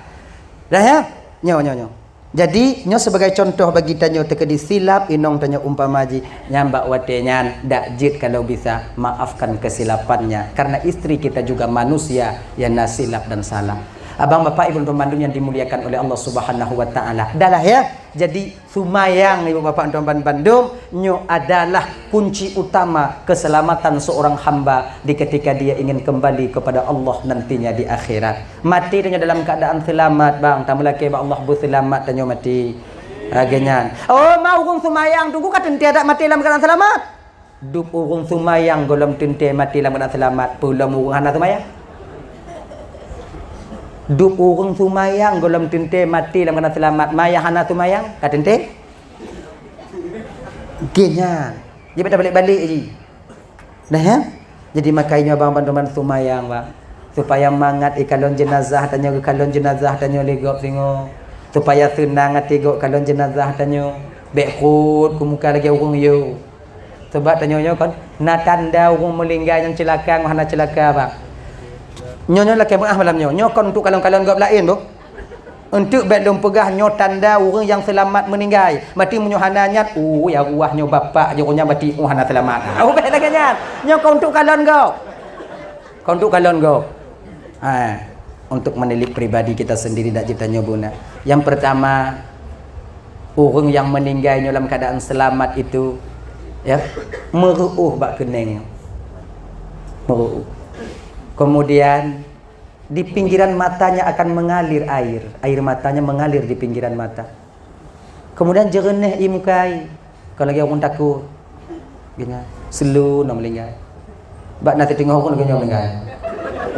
dah ya nyo jadi nyo sebagai contoh bagi tanya tekedi silap inong tanya umpamaji nyambak wate nyan dak jid kalau bisa maafkan kesilapannya karena istri kita juga manusia yang nasilap dan salah. Abang bapak ibu teman-teman yang dimuliakan oleh Allah Subhanahu wa taala. Adalah ya. Jadi sumayang ibu bapak teman Bandung nyo adalah kunci utama keselamatan seorang hamba di ketika dia ingin kembali kepada Allah nantinya di akhirat. Mati tanya dalam keadaan selamat bang. Tamulake ba Allah bu selamat tanya mati. Agenyan. Oh mau urung sumayang tunggu kata tiada mati dalam keadaan selamat. Dup urung sumayang golom tente mati dalam keadaan selamat. Pulam urung hana sumayang. Dup urung sumayang golom tente mati dalam keadaan selamat maya hana sumayang kat tente genya dia pada balik-balik je dah ya jadi makanya abang teman sumayang bang supaya mangat ikalon jenazah tanya ke kalon jenazah tanya legop singo supaya senang hati gok kalon jenazah tanya bekut ku muka lagi urung yo sebab tanya kan na tanda urung melinggai yang celaka hana celaka bang nyonya lah kemah malam nyo kon untuk kalon-kalon gap lain bu untuk belum pegah nyo tanda orang yang selamat meninggal mati menyohananya ya ruah nyo bapak je nya mati hana selamat bet lagi nyo kon untuk kalon go untuk menilik pribadi kita sendiri dak ceritanya buna yang pertama orang yang meninggal nyo dalam keadaan selamat itu ya meruuh bak keneng meruuh. Kemudian di pinggiran matanya akan mengalir air matanya mengalir di pinggiran mata. Kemudian jernih i mukai. Kalau lagi orang takut, gini, selu nak melingkai. Bak nanti tengok orang lagi melingkai.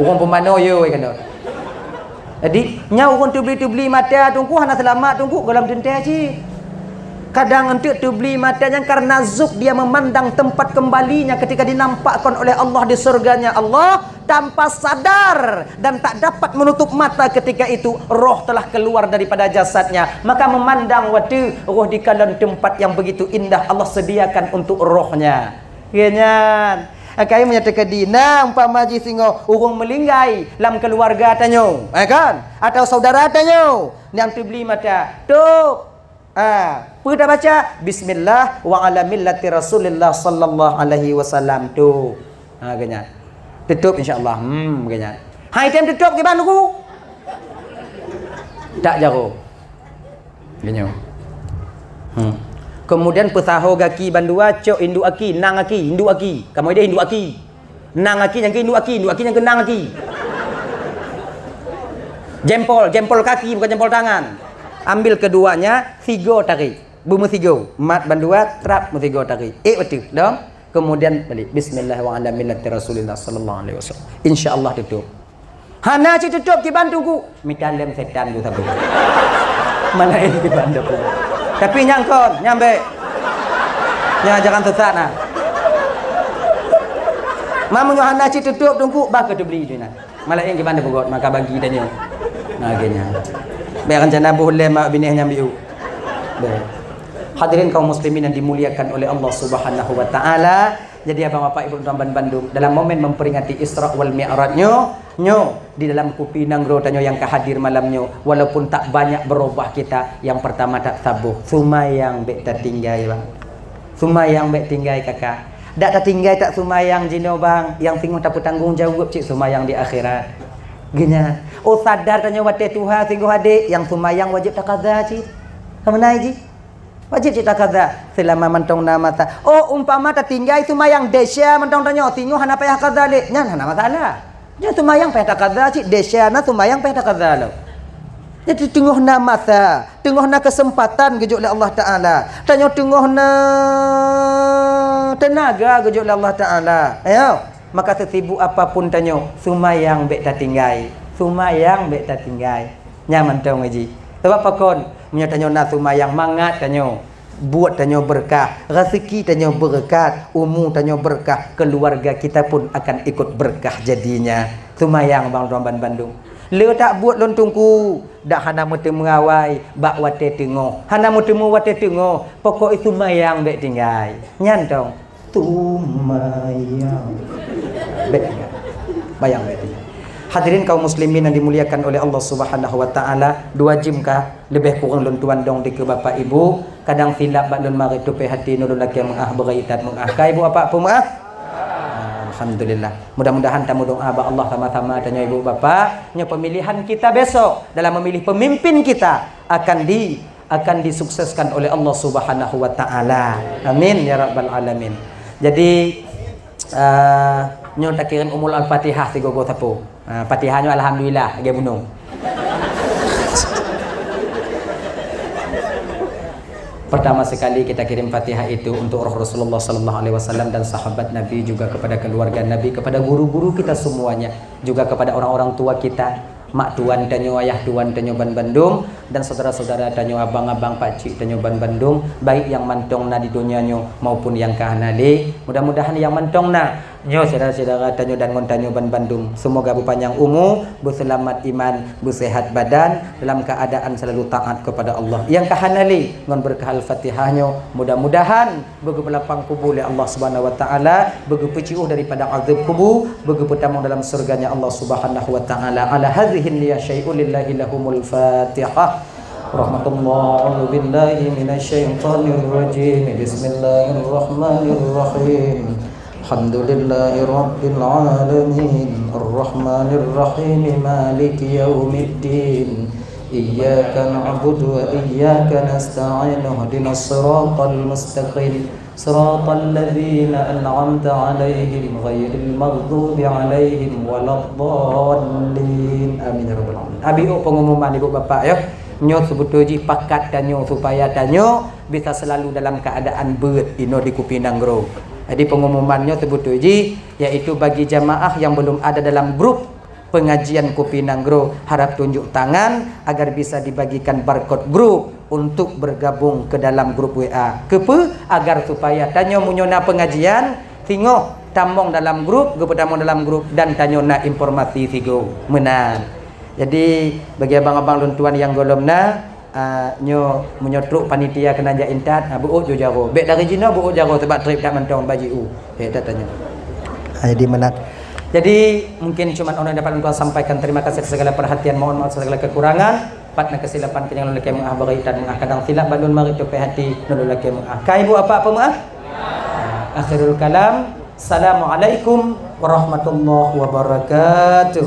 Orang pemano yo kan. Jadi nya orang tu beli mata tunggu hana selamat tunggu dalam tente ji. Kadang untuk tu beli matanya karena zuk dia memandang tempat kembalinya ketika dinampakkan oleh Allah di surganya Allah tanpa sadar dan tak dapat menutup mata ketika itu roh telah keluar daripada jasadnya maka memandang waktu roh di kalon tempat yang begitu indah Allah sediakan untuk rohnya. Kenyan Akai menyatakan di nah umpama ji singo urung melinggai lam keluarga tanyo, kan? Atau saudara tanyo, yang beli mata. Tuh. Pergi baca bismillah wa ala millati Rasulillah sallallahu alaihi wasallam tu. Ganyan. Tutup insya-Allah. Ganyan. Hai time tutup ke ban aku? Tak jaro. Ganyan. Kemudian pesaho gaki bandua cok induk aki, nang aki, induk aki. Kamu dia induk aki. Nang aki yang ke induk aki yang ke nang aki. Jempol kaki bukan jempol tangan. Ambil keduanya, tigo tarik. Bumi tigo. Mat bandua, trap tigo tarik. Betul. Dong. Kemudian balik. Bismillah wa ala millati Rasulillah sallallahu alaihi wasallam. Insyaallah tutup. Hana ci tutup ki bantuku. Mitalem setan tu sabu. Mana ini ki bantuku. Tapi nyangkon, nyambe. Jangan sesat nah. Mamunyo hana ci tutup tungku bak tu beli tu nah. Malah yang ki bantuku got maka bagi danyo. Nah genya. Biar rencana boleh mak bini nyambiu. Hadirin kaum muslimin yang dimuliakan oleh Allah Subhanahu wa taala. Jadi abang bapak ibu tuan Bandung dalam momen memperingati Isra wal Mi'raj nyo di dalam Kupinang Gro tanyo yang kehadir malamnya walaupun tak banyak berubah kita, yang pertama tak sabuh sumayang bek tak tinggai bang. Sumayang bek tinggai kakak. Dak tak tinggai tak sumayang jino bang, yang tengok tak bertanggung jawab cik sumayang di akhirat. Genya. Oh sadar tanya wate Tuhan singguh adik yang sumayang wajib takadza cik. Kamanai ji? Wajib cita kaza selama mentong nama ta. Oh umpama ta tinggai sumayang desya mentong tanyo tingu hana payah kaza le. Nyan hana masalah. Nya sumayang payah kaza cik desya na sumayang payah kaza lo. Jadi tengok na masa, tengok na kesempatan gejuk oleh Allah Taala. Tanyo tengok na tenaga gejuk oleh Allah Taala. Ayo, maka sesibuk apapun tanyo sumayang bek ta tinggai. Sumayang bek ta tinggai. Nya mentong ji. Sebab apa kon? Punya tanyo na sumayang mangat tanyo. Buat tanyo berkah, rezeki tanyo berkat, umur tanyo berkah, keluarga kita pun akan ikut berkah jadinya. Sumayang bang Tuan Bandung. Le tak buat lontungku, dak hana mute mengawai, bak wate tengok. Hana mute mu wate tengok, pokok itu sumayang bek tinggai. Nyan dong. Sumayang. Bek tinggai. Bayang bek tinggai. Hadirin kaum muslimin yang dimuliakan oleh Allah Subhanahu wa taala, 2 jam kah lebih kurang lon tuan dong di ke bapak ibu, kadang silap bak lon mari tu pe hati nulun laki mengah beraitat mengah kai ibu apa maaf. Alhamdulillah. Mudah-mudahan tamu doa ba Allah sama-sama tanya ibu bapak, nya pemilihan kita besok dalam memilih pemimpin kita akan disukseskan oleh Allah Subhanahu wa taala. Amin ya rabbal alamin. Jadi nyo tak kirim umul al-Fatihah si gogo sapu. Fatihahnya alhamdulillah age bunung. Pertama sekali kita kirim Fatihah itu untuk Rasulullah sallallahu alaihi wasallam dan sahabat Nabi, juga kepada keluarga Nabi, kepada guru-guru kita semuanya, juga kepada orang-orang tua kita, mak tuan tanyo, ayah tuan tanyo Bandung, dan saudara-saudara tanyo, abang-abang pakcik tanyo Bandung, baik yang mantong na di dunianyo maupun yang kahanale. Mudah-mudahan yang mantong na nyo saudara-saudara tanyo dan ngon tanyo Bandung, semoga berpanjang umur, berselamat iman, bersehat badan, dalam keadaan selalu taat kepada Allah. Yang kahanale ngon berkah al-Fatihahnya, mudah-mudahan bagi pelapang kubur oleh Allah Subhanahu wa taala, bagi peciuh daripada azab kubur, bagi pertamang dalam surganya Allah Subhanahu wa taala. Ala hadhihi liya syai'u lillahi lahumul Fatihah. Rahmatullah billahi minasyaitonir rajim. Bismillahirrahmanirrahim. Alhamdulillahi rabbil alamin. Arrahmanir rahim. Maliki yaumiddin. Iyyaka na'budu wa iyyaka nasta'in. Ihdinas siratal mustaqim. Siratal ladzina an'amta 'alaihim ghairil maghdubi 'alaihim waladdallin. Amin ya rabbal alamin. Abi pengumuman ibu bapak ya. Nyo sebutuji pakat tanyo supaya tanyo bisa selalu dalam keadaan ber ino di Kupinang Gro. Jadi pengumumannya sebutuji yaitu bagi jamaah yang belum ada dalam grup pengajian Kupinang Gro, harap tunjuk tangan agar bisa dibagikan barcode grup untuk bergabung ke dalam grup WA. Kepe agar supaya tanyo munyona pengajian tengok tamong dalam grup, gepetamong dalam grup, dan tanyo na informasi sigo menan. Jadi bagi abang-abang luntuan yang golomna nyo menyotruk panitia kena jaintat buuk jo jaro bek dari jino buuk jaro sebab trip dak mentong bagi u tak tanya Jadi menat. Jadi mungkin cuma orang yang dapat tuan sampaikan. Terima kasih atas segala perhatian, mohon maaf segala kekurangan. Patna kesilapan kenyang lelaki mengah bagi dan mengah kadang silap bandun mari tupai hati lelaki mengah. Kai ibu apa mengah? Akhirul kalam. Assalamualaikum warahmatullahi wabarakatuh.